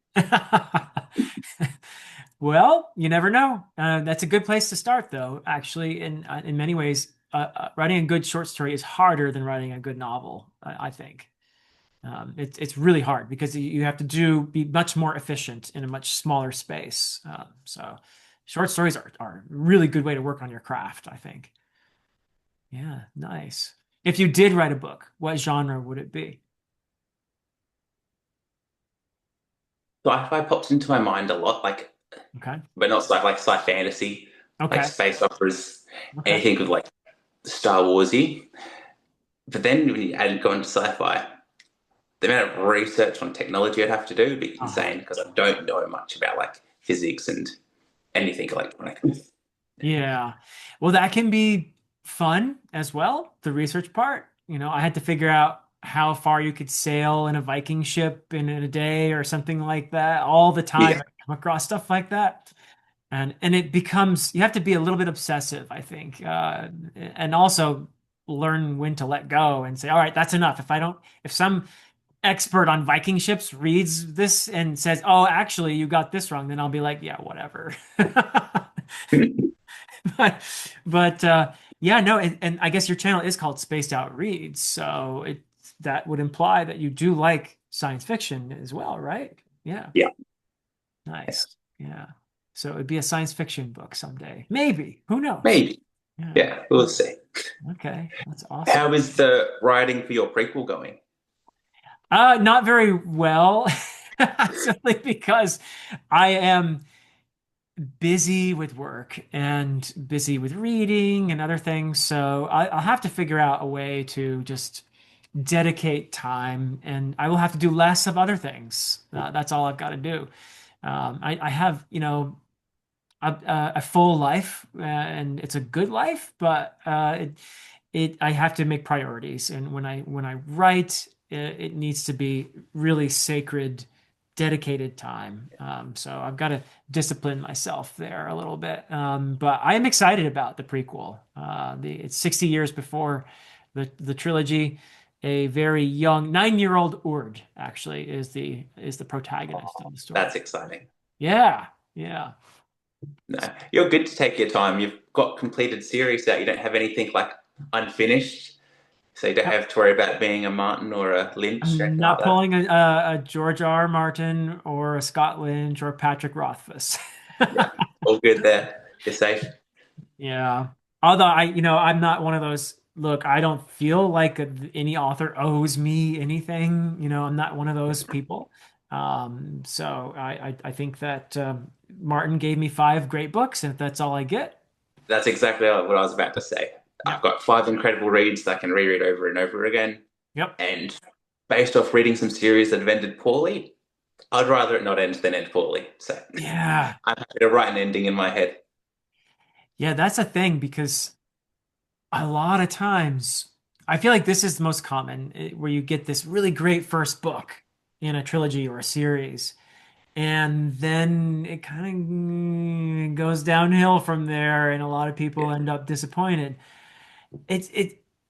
Well, you never know. That's a good place to start, though. Actually, in many ways, writing a good short story is harder than writing a good novel. I think it's really hard because you have to be much more efficient in a much smaller space. So, short stories are a really good way to work on your craft, I think. Yeah, nice. If you did write a book, what genre would it be? Sci-fi pops into my mind a lot, like Okay. but not sci like sci fantasy, like Okay. space operas, Okay. anything with like Star Warsy. But then when you add go into sci-fi, the amount of research on technology I'd have to do would be Uh-huh. insane because I don't know much about like physics and anything electronic. Yeah. Well, that can be fun as well, the research part. I had to figure out how far you could sail in a Viking ship in a day or something like that. All the time Yeah, I come across stuff like that. And it becomes you have to be a little bit obsessive, I think. And also learn when to let go and say, all right, that's enough. If some expert on Viking ships reads this and says, "Oh, actually, you got this wrong," then I'll be like, "Yeah, whatever." But, but yeah, no, and I guess your channel is called Spaced Out Reads, so that would imply that you do like science fiction as well, right? Yeah, yeah, nice. Yeah, so it'd be a science fiction book someday, maybe. Who knows? maybe. Yeah. Yeah, we'll see. Okay, that's awesome. How is the writing for your prequel going? Not very well, simply because I am busy with work and busy with reading and other things. So I'll have to figure out a way to just dedicate time, and I will have to do less of other things. That's all I've got to do. I have, a full life, and it's a good life, but I have to make priorities. And when I write, it needs to be really sacred, dedicated time. So I've got to discipline myself there a little bit. But I am excited about the prequel. It's 60 years before the trilogy. A very young 9-year-old Urd actually is the protagonist of the story. That's exciting. Yeah, yeah. No, you're good to take your time. You've got completed series out. You don't have anything like unfinished, so you don't have to worry about being a Martin or a Lynch or I'm anything like not that. pulling a George R. R. Martin or a Scott Lynch or Patrick Rothfuss. Yeah, all good there. You're safe. Yeah. Although I'm not one of those. Look, I don't feel like any author owes me anything. I'm not one of those people. So I think that Martin gave me 5 great books, and if that's all I get, That's exactly what I was about to say. yeah. I've got 5 incredible reads that I can reread over and over again. Yep. And based off reading some series that have ended poorly, I'd rather it not end than end poorly. So Yeah. I'm happy to write an ending in my head. Yeah, that's a thing because a lot of times I feel like this is the most common where you get this really great first book in a trilogy or a series, and then it kind of goes downhill from there, and a lot of people Yeah. end up disappointed. It's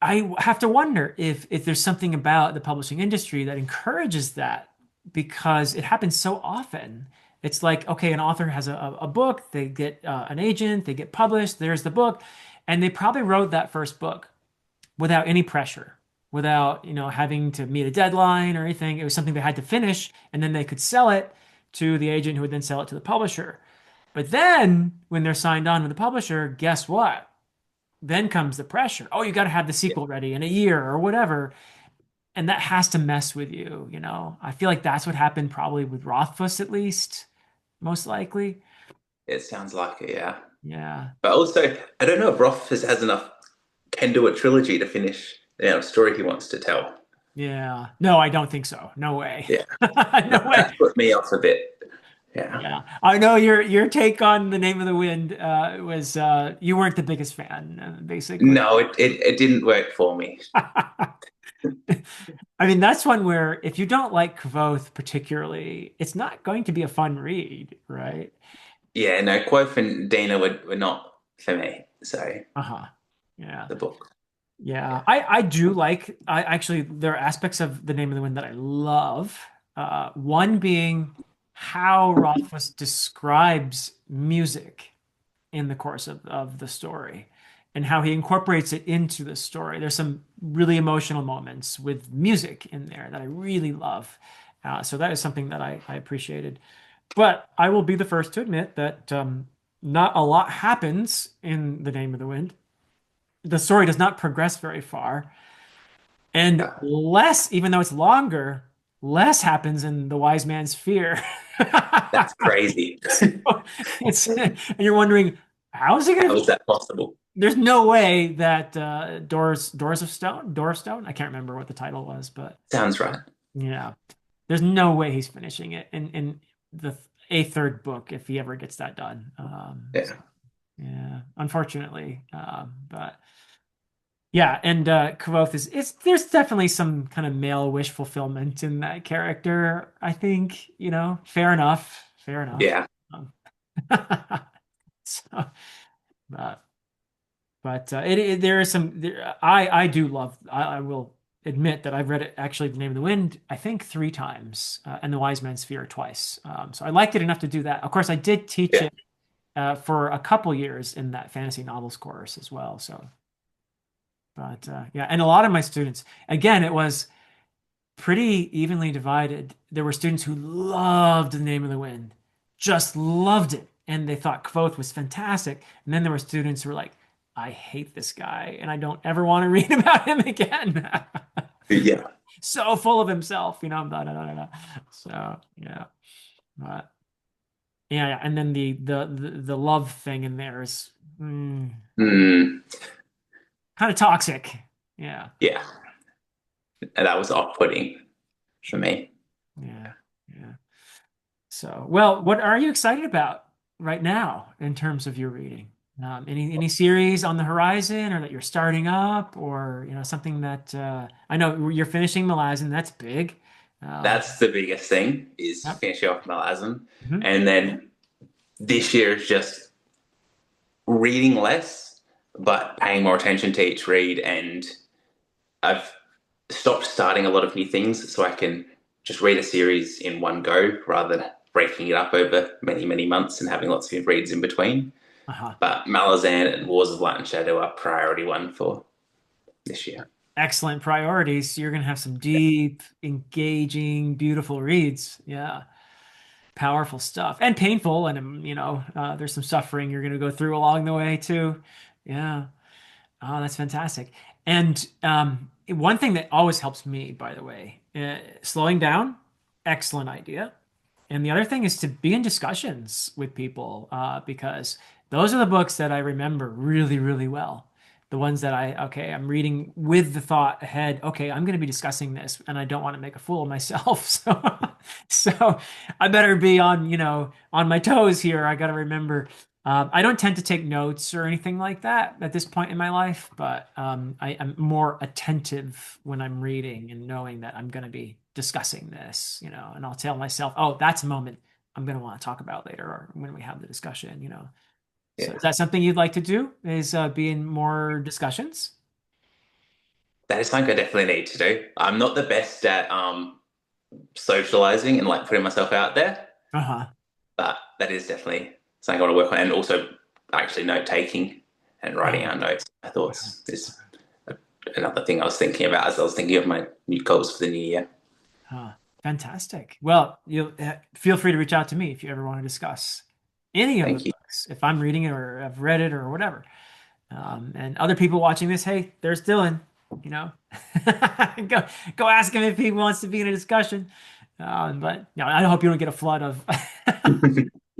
I have to wonder if there's something about the publishing industry that encourages that because it happens so often. It's like, okay, an author has a book, they get an agent, they get published, there's the book, and they probably wrote that first book without any pressure, without, having to meet a deadline or anything. It was something they had to finish, and then they could sell it to the agent who would then sell it to the publisher. But then when they're signed on with the publisher, guess what? Then comes the pressure. Oh, you got to have the Yeah, sequel ready in a year or whatever. And that has to mess with you. I feel like that's what happened probably with Rothfuss, at least, most likely. it sounds like it, yeah. Yeah. But also, I don't know if Rothfuss has enough, can do a trilogy to finish, a story he wants to tell. Yeah. No, I don't think so. No way. Yeah, No way. that's put me off a bit. Yeah. Yeah. I know your take on The Name of the Wind was you weren't the biggest fan, basically. No, it didn't work for me. I mean, that's one where if you don't like Kvothe particularly, it's not going to be a fun read, right? Yeah, no, Quoth and Dina were not for me. So Uh-huh. Yeah. the book. Yeah. Yeah. I do like I actually there are aspects of The Name of the Wind that I love. One being how Rothfuss describes music in the course of the story and how he incorporates it into the story. There's some really emotional moments with music in there that I really love. So that is something that I appreciated. But I will be the first to admit that not a lot happens in The Name of the Wind. The story does not progress very far. And Uh, less, even though it's longer, less happens in The Wise Man's Fear. that's crazy. It's and you're wondering, how is he How gonna is that possible? there's no way that Door of Stone, I can't remember what the title was, but Sounds right. yeah, there's no way he's finishing it in the a third book if he ever gets that done. So, Yeah. yeah, unfortunately, but yeah, and Kvothe is it's there's definitely some kind of male wish fulfillment in that character. I think, fair enough, fair enough. Yeah. Um, so, but. But there is some I do love I will admit that I've read it actually The Name of the Wind I think three times and The Wise Man's Fear twice. So I liked it enough to do that. Of course, I did teach Yeah. it for a couple years in that fantasy novels course as well. So, but yeah, and a lot of my students, again, it was pretty evenly divided. There were students who loved The Name of the Wind, just loved it, and they thought Kvothe was fantastic. And then there were students who were like, I hate this guy, and I don't ever want to read about him again. Yeah. So full of himself, blah, blah, blah, blah. So yeah, but yeah, yeah. And then the love thing in there is Hmm. kind of toxic. Yeah, Yeah. And that was off-putting for me. yeah, yeah. So, well, what are you excited about right now in terms of your reading? Any series on the horizon, or that you're starting up, or something that I know you're finishing Malazan. That's big. That's the biggest thing is Yep. finishing off Malazan. Mhm. And then this year is just reading less, but paying more attention to each read. And I've stopped starting a lot of new things so I can just read a series in one go rather than breaking it up over many, many months and having lots of reads in between. Uh-huh. But Malazan and Wars of Light and Shadow are priority one for this year. Excellent priorities. You're gonna have some deep, engaging, beautiful reads. Yeah, powerful stuff and painful, and there's some suffering you're gonna go through along the way too. Yeah. Oh, that's fantastic. And one thing that always helps me, by the way, slowing down, excellent idea. And the other thing is to be in discussions with people because those are the books that I remember really, really well. The ones that okay, I'm reading with the thought ahead, okay, I'm going to be discussing this and I don't want to make a fool of myself. So I better be on my toes here. I got to remember I don't tend to take notes or anything like that at this point in my life, but I'm more attentive when I'm reading and knowing that I'm going to be discussing this, and I'll tell myself, oh, that's a moment I'm going to want to talk about later or when we have the discussion. So Yeah. is that something you'd like to do? Is be in more discussions? that is something I definitely need to do. I'm not the best at socializing and like putting myself out there, Uh-huh. but that is definitely something I want to work on. And also actually note taking and writing Uh-huh. out notes, my thoughts is another thing I was thinking about as I was thinking of my new goals for the new year. Huh. Fantastic. Well, you feel free to reach out to me if you ever want to discuss any of the Thank you. books, if I'm reading it or I've read it or whatever. And other people watching this, hey, there's Dylan, you know, go go ask him if he wants to be in a discussion. But I hope you don't get a flood of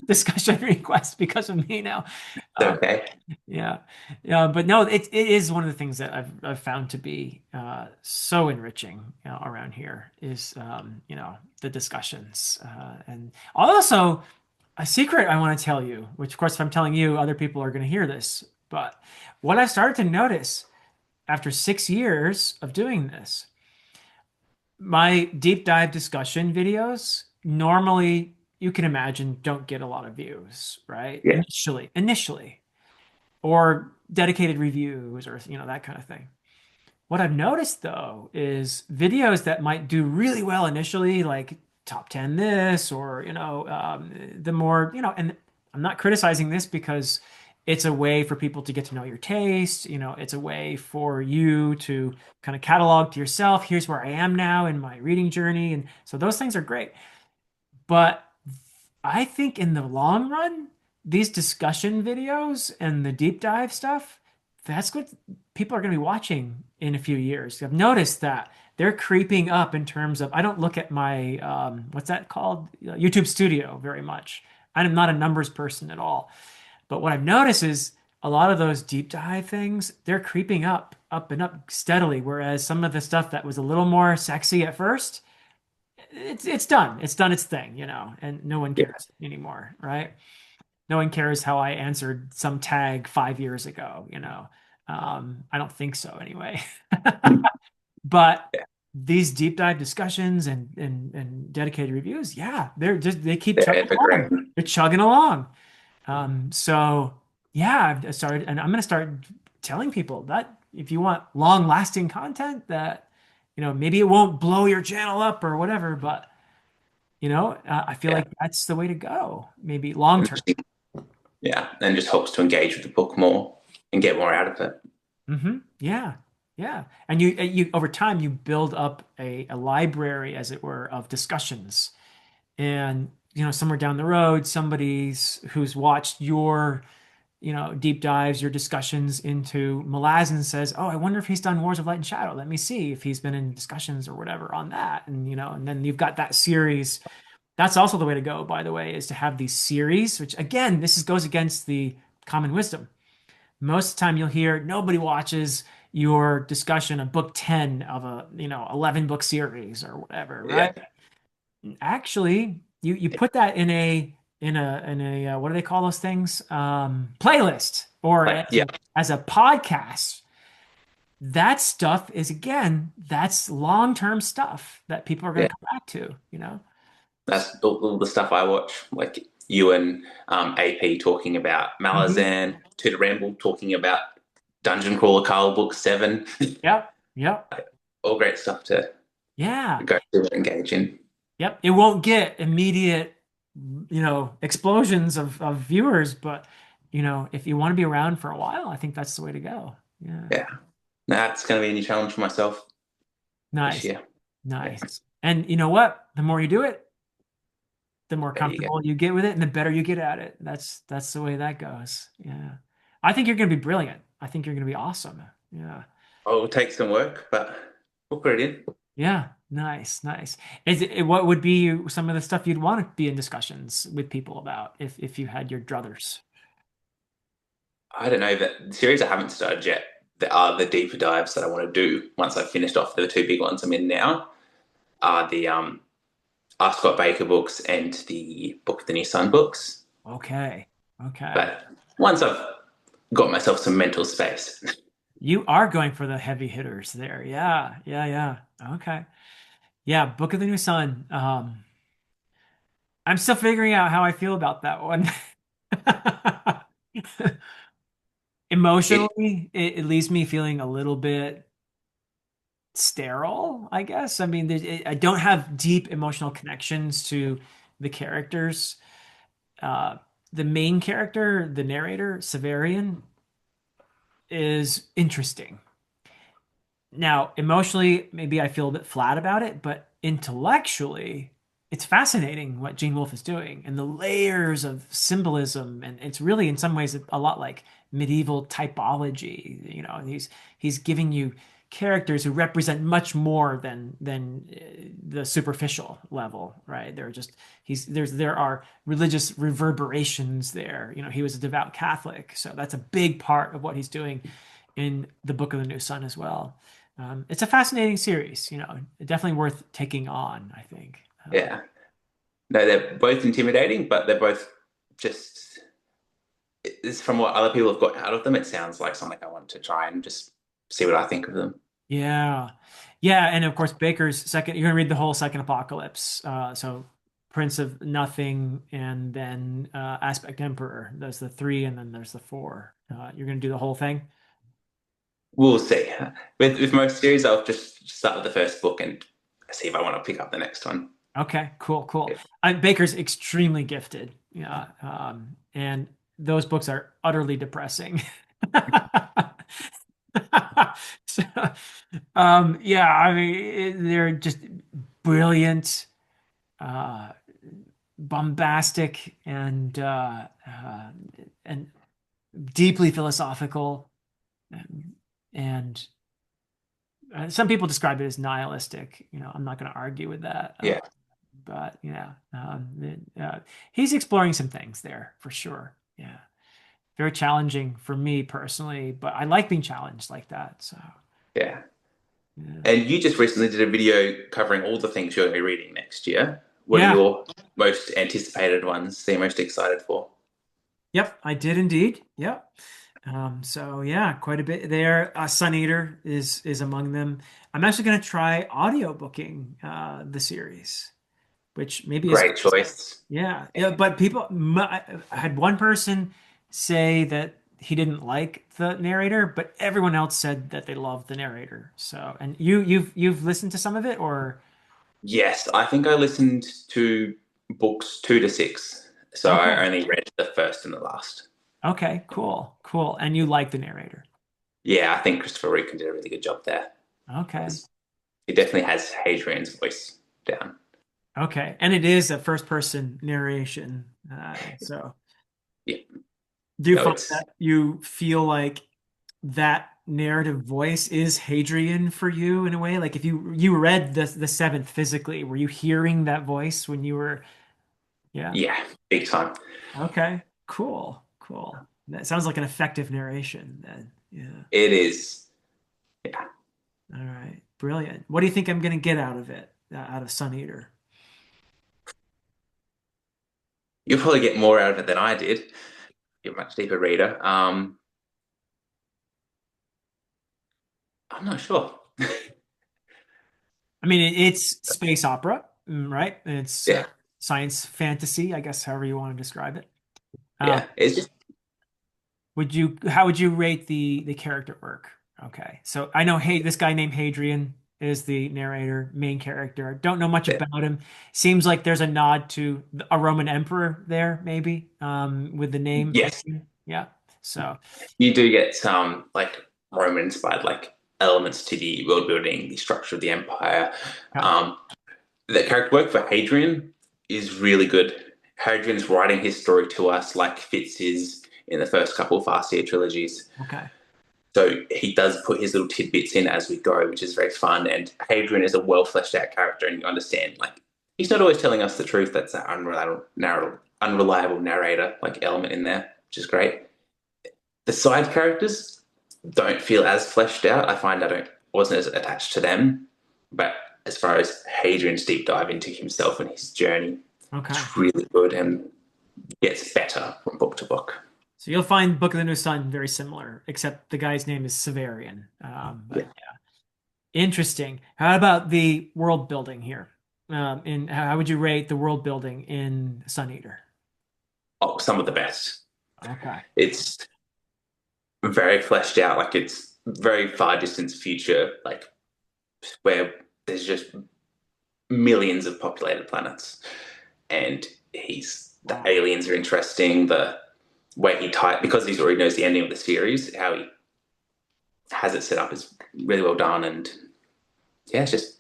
discussion requests because of me now. It's Uh, okay. yeah, yeah, but no, it is one of the things that I've found to be so enriching, around here is the discussions, and also a secret I want to tell you, which of course if I'm telling you, other people are going to hear this, but what I've started to notice after 6 years of doing this, my deep dive discussion videos normally you can imagine don't get a lot of views, right? Yeah. Initially or dedicated reviews or that kind of thing. What I've noticed though is videos that might do really well initially, like top 10 this or the more, and I'm not criticizing this because it's a way for people to get to know your taste. It's a way for you to kind of catalog to yourself, here's where I am now in my reading journey. And so those things are great. But I think in the long run, these discussion videos and the deep dive stuff, that's what people are going to be watching in a few years. I've noticed that they're creeping up in terms of, I don't look at my, what's that called? YouTube Studio very much. I'm not a numbers person at all. But what I've noticed is a lot of those deep dive things, they're creeping up and up steadily. Whereas some of the stuff that was a little more sexy at first, it's done. It's done its thing, and no one Yeah. cares anymore, right? No one cares how I answered some tag 5 years ago. I don't think so anyway. But Yeah. these deep dive discussions and dedicated reviews, yeah, they keep They're chugging along. evergreen. They're chugging along. So yeah, I've started, and I'm going to start telling people that if you want long-lasting content, that maybe it won't blow your channel up or whatever, but I feel Yeah. like that's the way to go, maybe long And term. yeah. And just helps to engage with the book more and get more out of it. Yeah, yeah. And you over time you build up a library, as it were, of discussions. And somewhere down the road, somebody's who's watched your deep dives, your discussions into Malazan says, "Oh, I wonder if he's done Wars of Light and Shadow. Let me see if he's been in discussions or whatever on that." And then you've got that series. That's also the way to go, by the way, is to have these series, which again, goes against the common wisdom. Most of the time you'll hear nobody watches your discussion of book 10 of a, 11 book series or whatever, Yeah. right? Actually, you put that in a what do they call those things? Playlist or Like, yeah. as a podcast. That stuff is again, that's long-term stuff that people are going Yeah. to come back to. That's all the stuff I watch. Like you and AP talking about Mhm. Malazan, Tutor Ramble talking about Dungeon Crawler Carl Book 7. Yep. Yep. All great stuff to Yeah. go through and engage in. Yep. It won't get immediate, explosions of viewers, but if you want to be around for a while, I think that's the way to go. Yeah. Yeah. That's going to be a new challenge for myself this Nice. year. Yeah. Nice. And you know what? The more you do it, the more There you go. comfortable you get with it and the better you get at it. That's the way that goes. Yeah. I think you're going to be brilliant. I think you're going to be awesome. Yeah. Oh, it'll take some work, but we'll put it in. Yeah. Nice. Nice. What would be some of the stuff you'd want to be in discussions with people about if you had your druthers? I don't know that the series I haven't started yet. There are the deeper dives that I want to do once I've finished off the two big ones I'm in now. Are the R. Scott Baker books and the Book of the New Sun books. Okay. Okay. But once I've got myself some mental space, You are going for the heavy hitters there. Yeah. Yeah. Yeah. Okay. Yeah. Book of the New Sun. I'm still figuring out how I feel about that one. it Emotionally, it leaves me feeling a little bit. sterile, I guess. I mean, I don't have deep emotional connections to the characters. Uh, the main character, the narrator, Severian, is interesting. Now, emotionally, maybe I feel a bit flat about it, but intellectually, it's fascinating what Gene Wolfe is doing and the layers of symbolism. And it's really, in some ways, a lot like medieval typology. He's giving you characters who represent much more than the superficial level, right? There are religious reverberations there. He was a devout Catholic, so that's a big part of what he's doing in the Book of the New Sun as well. It's a fascinating series, definitely worth taking on, I think. Yeah. No, they're both intimidating, but they're both just, it's from what other people have got out of them. It sounds like something I want to try and just see what I think of them. Yeah. Yeah, and of course Baker's second, you're gonna read the whole second Apocalypse. So Prince of Nothing and then Aspect Emperor. There's the three and then there's the four. You're gonna do the whole thing? We'll see. With most series, I'll just start with the first book and see if I want to pick up the next one. Okay, cool, cool. Yeah. Baker's extremely gifted. Yeah. And those books are utterly depressing. So, yeah, I mean, they're just brilliant, uh, bombastic, and deeply philosophical. And some people describe it as nihilistic. I'm not going to argue with that. Yeah. But yeah, he's exploring some things there for sure. Yeah, very challenging for me personally, but I like being challenged like that. So Yeah. yeah, And you just recently did a video covering all the things you're going to be reading next year. What are yeah, your most anticipated ones that you're most excited for? yep, I did indeed. Yep. So yeah, quite a bit there. Sun Eater is among them. I'm actually going to try audiobooking the series, which maybe is Great choice. yeah, yeah. But I had one person say that he didn't like the narrator, but everyone else said that they loved the narrator. So, and you've listened to some of it, or Yes, I think I listened to books 2 to 6. So I okay, only read the first and the last. okay, cool, cool, and you like the narrator. Yeah, I think Christopher Reeve did a really good job there. Okay, He definitely has Hadrian's voice down. okay, and it is a first person narration. So, Yeah, do you no, find it's that you feel like that narrative voice is Hadrian for you in a way? Like if you read the seventh physically, were you hearing that voice when you were? Yeah. yeah, big time. Okay. Cool. Cool. That sounds like an effective narration then. Yeah. It is. Yeah, All right. Brilliant. What do you think I'm going to get out of it, out of Sun Eater? you'll probably get more out of it than I did. You're a much deeper reader. I'm not sure. I mean, it's space opera, right? It's Yeah, science fantasy, I guess, however you want to describe it. Um, yeah. It's just how would you rate the character work? Okay. So I know, hey, this guy named Hadrian is the narrator, main character. Don't know much yeah. about him. Seems like there's a nod to a Roman emperor there, maybe, with the name Yes, Hadrian. Yeah. So, you do get some like Roman inspired like elements to the world building, the structure of the empire. yeah. Um, the character work for Hadrian is really good. Hadrian's writing his story to us like Fitz is in the first couple of Farseer trilogies. Okay. So he does put his little tidbits in as we go, which is very fun. And Hadrian is a well fleshed out character, and you understand like he's not always telling us the truth. That's an unreliable narrator like element in there, which is great. The side characters don't feel as fleshed out. I find I don't wasn't as attached to them, but as far as Hadrian's deep dive into himself and his journey, Okay. it's really good and gets better from book to book. So you'll find Book of the New Sun very similar, except the guy's name is Severian. But Yeah. interesting. How about the world building here? In how would you rate the world building in Sun Eater? Oh, some of the best. Okay. It's very fleshed out, like it's very far distance future, like where there's just millions of populated planets, and the Wow. aliens are interesting. The way he tied because he already knows the ending of the series, how he has it set up is really well done, and yeah, it's just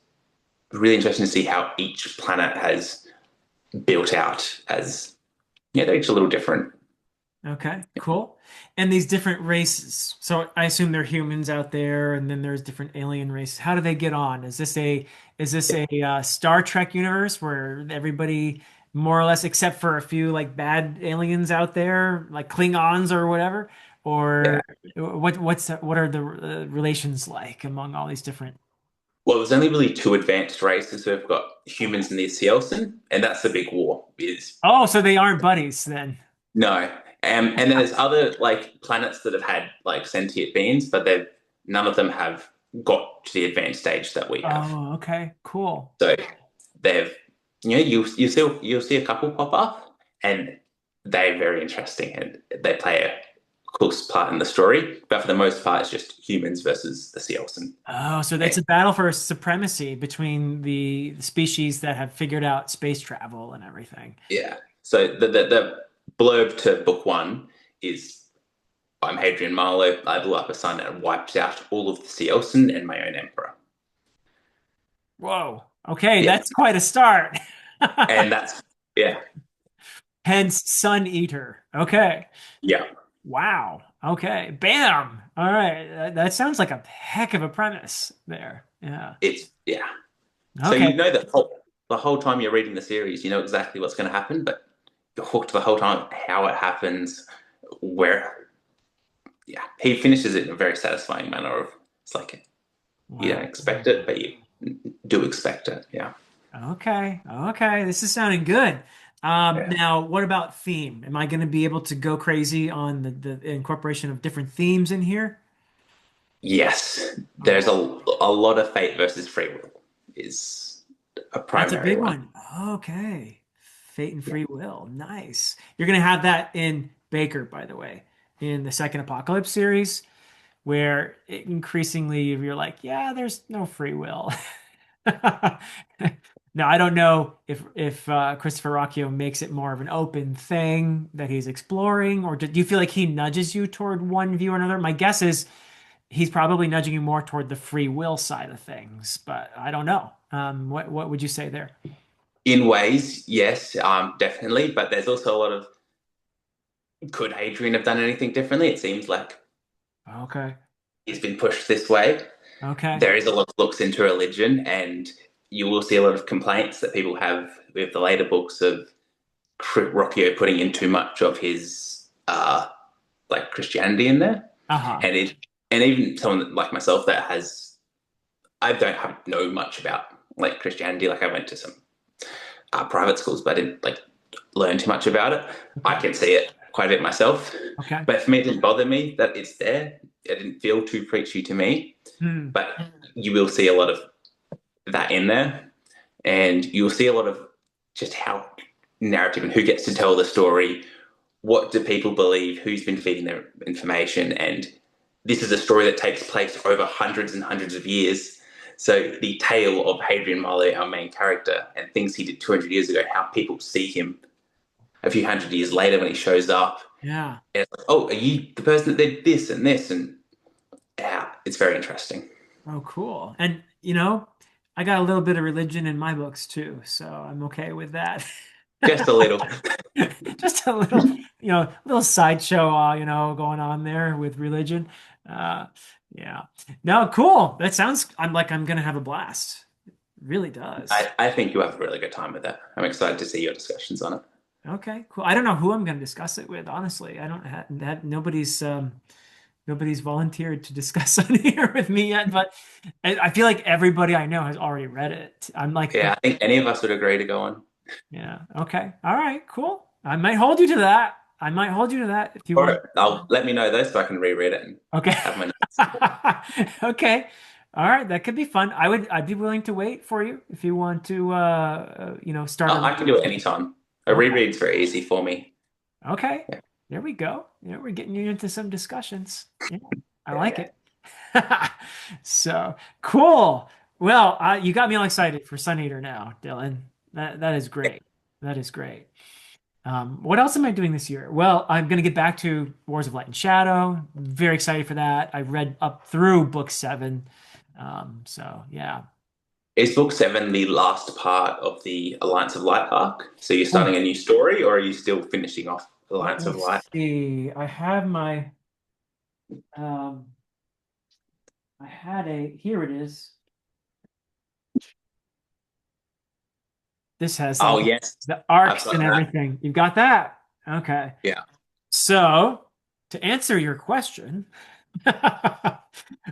really interesting to see how each planet has built out as yeah, they're each a little different. Okay, cool. And these different races. So I assume there are humans out there, and then there's different alien races. How do they get on? Is this a Star Trek universe where everybody more or less, except for a few like bad aliens out there, like Klingons or whatever? Yeah. Or what are the relations like among all these different? Well, there's only really two advanced races. So we've got humans and the Cielson, and that's the big war. Is Oh, so they aren't buddies then. no, and then there's other like planets that have had like sentient beings, but they've none of them have got to the advanced stage that we have. Oh, okay, cool. So they've you'll see a couple pop up, and they're very interesting, and they play a close part in the story. But for the most part, it's just humans versus the Cielson. Oh, so it's a battle for supremacy between the species that have figured out space travel and everything. Yeah. So the blurb to book one is I'm Hadrian Marlowe. I blew up a sun and wiped out all of the Cielson and my own emperor. Whoa. Okay, Yeah. that's quite a start. And that's yeah. Hence Sun Eater. Okay. Yeah. Wow. Okay. Bam. All right. That sounds like a heck of a premise there. Yeah. It's yeah. So Okay. you know that the whole time you're reading the series, you know exactly what's going to happen, but you're hooked the whole time how it happens, where yeah. He finishes it in a very satisfying manner of it's like you don't Wow. expect it, but you do expect it. Yeah. Okay. Okay. This is sounding good. Yeah. Now, what about theme? Am I going to be able to go crazy on the incorporation of different themes in here? Yes, there's Oh, a lot of fate versus free will is a that's a primary big one. one. Okay. Fate and free will. Nice. You're going to have that in Baker, by the way, in the second Apocalypse series, where increasingly you're like, yeah, there's no free will. Now, I don't know if Christopher Rocchio makes it more of an open thing that he's exploring, or do you feel like he nudges you toward one view or another? My guess is he's probably nudging you more toward the free will side of things, but I don't know. What would you say there? In ways, yes, definitely, but there's also a lot of could Hadrian have done anything differently? It seems like Okay. he's been pushed this way. Okay. There is a lot of looks into religion, and you will see a lot of complaints that people have with the later books of Rocchio putting in too much of his like Christianity in there, Uh-huh. and it and even someone like myself that has I don't have know much about like Christianity. Like I went to some private schools, but I didn't like learn too much about it. I Okay. can see it quite a bit myself, Okay. but for me, it didn't bother me that it's there. It didn't feel too preachy to me, Hmm. but you will see a lot of that in there, and you'll see a lot of just how narrative and who gets to tell the story. What do people believe? Who's been feeding their information? And this is a story that takes place over hundreds and hundreds of years. So the tale of Hadrian Marlowe, our main character, and things he did 200 years ago, how people see him a few hundred years later when he shows up. Yeah. And it's like, oh, are you the person that did this and this? And yeah, it's very interesting. Oh, cool. And I got a little bit of religion in my books too, so I'm okay with that. Just a little. Just a little sideshow, going on there with religion. Uh, yeah. No, cool. That sounds, I'm gonna have a blast. It really does. I think you have a really good time with that. I'm excited to see your discussions on it. Okay, cool. I don't know who I'm gonna discuss it with, honestly. I don't have that nobody's volunteered to discuss on here with me yet, but I feel like everybody I know has already read it. I'm like Yeah, I think any of us would agree to go on. yeah. Okay. All right. Cool. I might hold you to that. I might hold you to that if you All want. right, I'll let me know though so I can reread it and Okay. have my notes. Okay. All right. That could be fun. I'd be willing to wait for you if you want to, start a. I can do it anytime. A Okay. reread's very easy for me. Okay. Yeah, There we go. Yeah, we're getting you into some discussions. Yeah, I yeah, like yeah. it. So cool. Well, you got me all excited for Sun Eater now, Dylan. That is great. That is great. What else am I doing this year? Well, I'm going to get back to Wars of Light and Shadow. Very excited for that. I read up through book seven. So yeah. Is book seven the last part of the Alliance of Light arc? So you're Oh, starting a new story, or are you still finishing off let Alliance me of Light? see. Um, I had here it is. This has Oh like yes, the I've arcs got and that. everything. You've got that. Okay. Yeah. So to answer your question,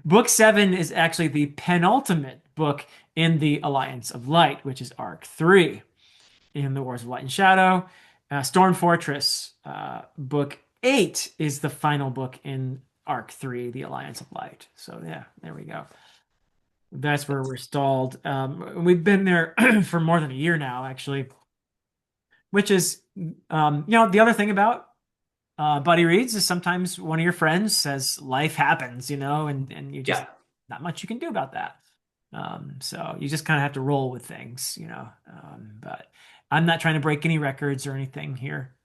book seven is actually the penultimate book in the Alliance of Light, which is arc three in the Wars of Light and Shadow. Storm Fortress, book eight is the final book in arc three, the Alliance of Light. So yeah, there we go. That's where we're stalled. We've been there for more than a year now, actually, which is, the other thing about buddy reads is sometimes one of your friends says life happens, and you just Yeah. not much you can do about that. So you just kind of have to roll with things, but I'm not trying to break any records or anything here.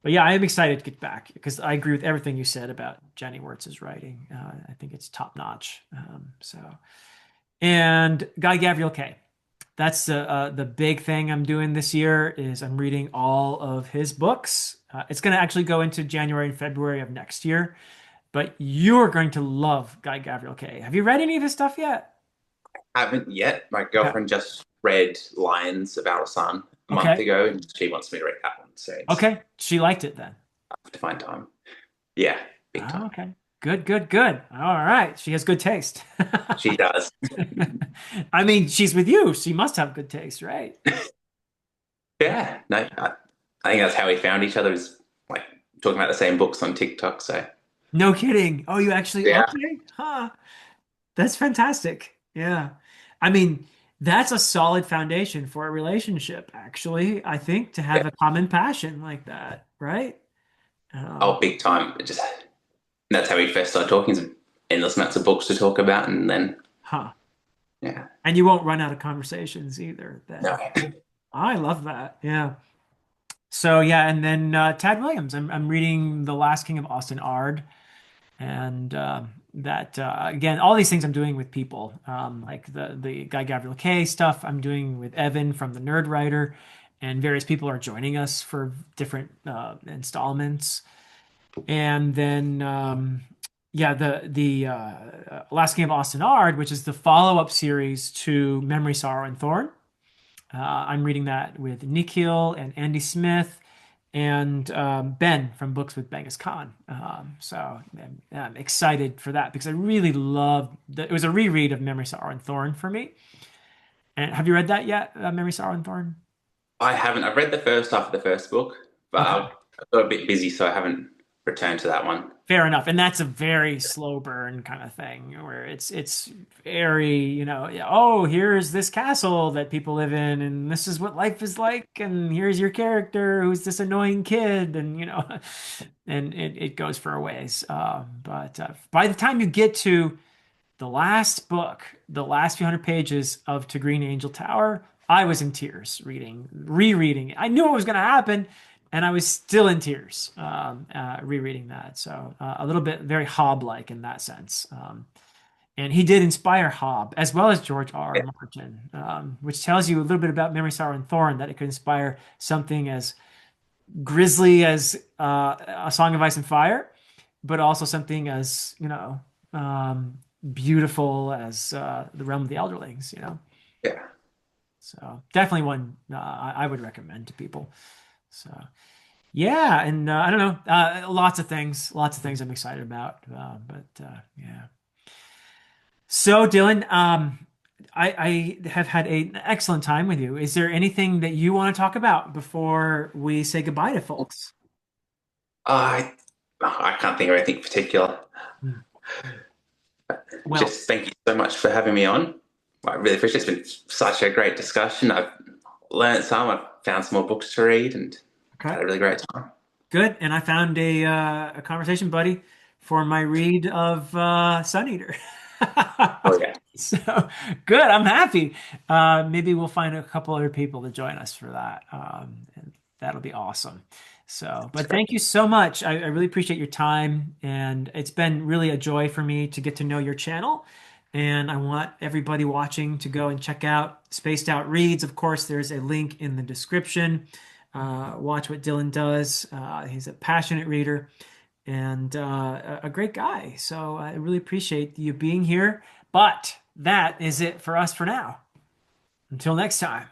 But yeah, I am excited to get back because I agree with everything you said about Jenny Wirtz's writing. I think it's top notch. And Guy Gavriel Kay. That's the big thing I'm doing this year is I'm reading all of his books. It's going to actually go into January and February of next year, but you're going to love Guy Gavriel Kay. Have you read any of his stuff yet? Haven't yet. My Yeah. girlfriend just read Lions of Alasan a month Okay. ago, and she wants me to read that one. So it's Okay. She liked it then. have to find time. Yeah, big Oh, time. okay. Good, good, good. All right. She has good taste. She does. I mean, she's with you. She must have good taste, right? Yeah, no, I think that's how we found each other is like talking about the same books on TikTok. So No kidding. Oh, you actually, yeah, okay. Huh. That's fantastic. Yeah. I mean, that's a solid foundation for a relationship, actually, I think, to yeah. have a common passion like that, right? Oh, Um, big time. It just that's how we first started talking. Some endless amounts of books to talk about, and then huh. yeah, And you won't run out of conversations either, no, then. I love that. Yeah. So yeah, and then Tad Williams. I'm reading The Last King of Austin Ard, and that again, all these things I'm doing with people, like the Guy Gavriel Kay stuff I'm doing with Evan from the Nerd Writer, and various people are joining us for different installments, and then yeah, the Last King of Austin Ard, which is the follow-up series to Memory, Sorrow, and Thorn. I'm reading that with Nikhil and Andy Smith and Ben from Books with Genghis Khan. So I'm excited for that because I really loved it was a reread of Memory, Sorrow, and Thorn for me. And have you read that yet, Memory, Sorrow, and Thorn? I haven't. I've read the first half of the first book, but Okay. I've got a bit busy, so I haven't returned to that one. Fair enough. And that's a very slow burn kind of thing where it's very, oh, here's this castle that people live in and this is what life is like and here's your character who's this annoying kid and and it goes for a ways. But by the time you get to the last book, the last few hundred pages of To Green Angel Tower, I was in tears rereading it. I knew it was going to happen, and I was still in tears rereading that. So a little bit very Hobb-like in that sense. And he did inspire Hobb as well as George R. Yeah, R. Martin, which tells you a little bit about Memory, Sorrow, and Thorn, that it could inspire something as grisly as A Song of Ice and Fire, but also something as, beautiful as The Realm of the Elderlings. yeah. So definitely one I would recommend to people. So yeah, and I don't know, lots of things I'm excited about. But yeah. So Dylan, I have had an excellent time with you. Is there anything that you want to talk about before we say goodbye to folks? I I can't think of anything particular. Hmm. Well, Just thank you so much for having me on. I really appreciate it. It's been such a great discussion. I've learned some. I've found some more books to read and okay. had a really great time. Good. And I found a conversation buddy for my read of Sun Eater. Oh yeah. So good. I'm happy. Maybe we'll find a couple other people to join us for that. And that'll be awesome. So, It's but great. thank you so much. I really appreciate your time, and it's been really a joy for me to get to know your channel. And I want everybody watching to go and check out Spaced Out Reads. Of course, there's a link in the description. Watch what Dylan does. He's a passionate reader and a great guy. So I really appreciate you being here. But that is it for us for now. Until next time.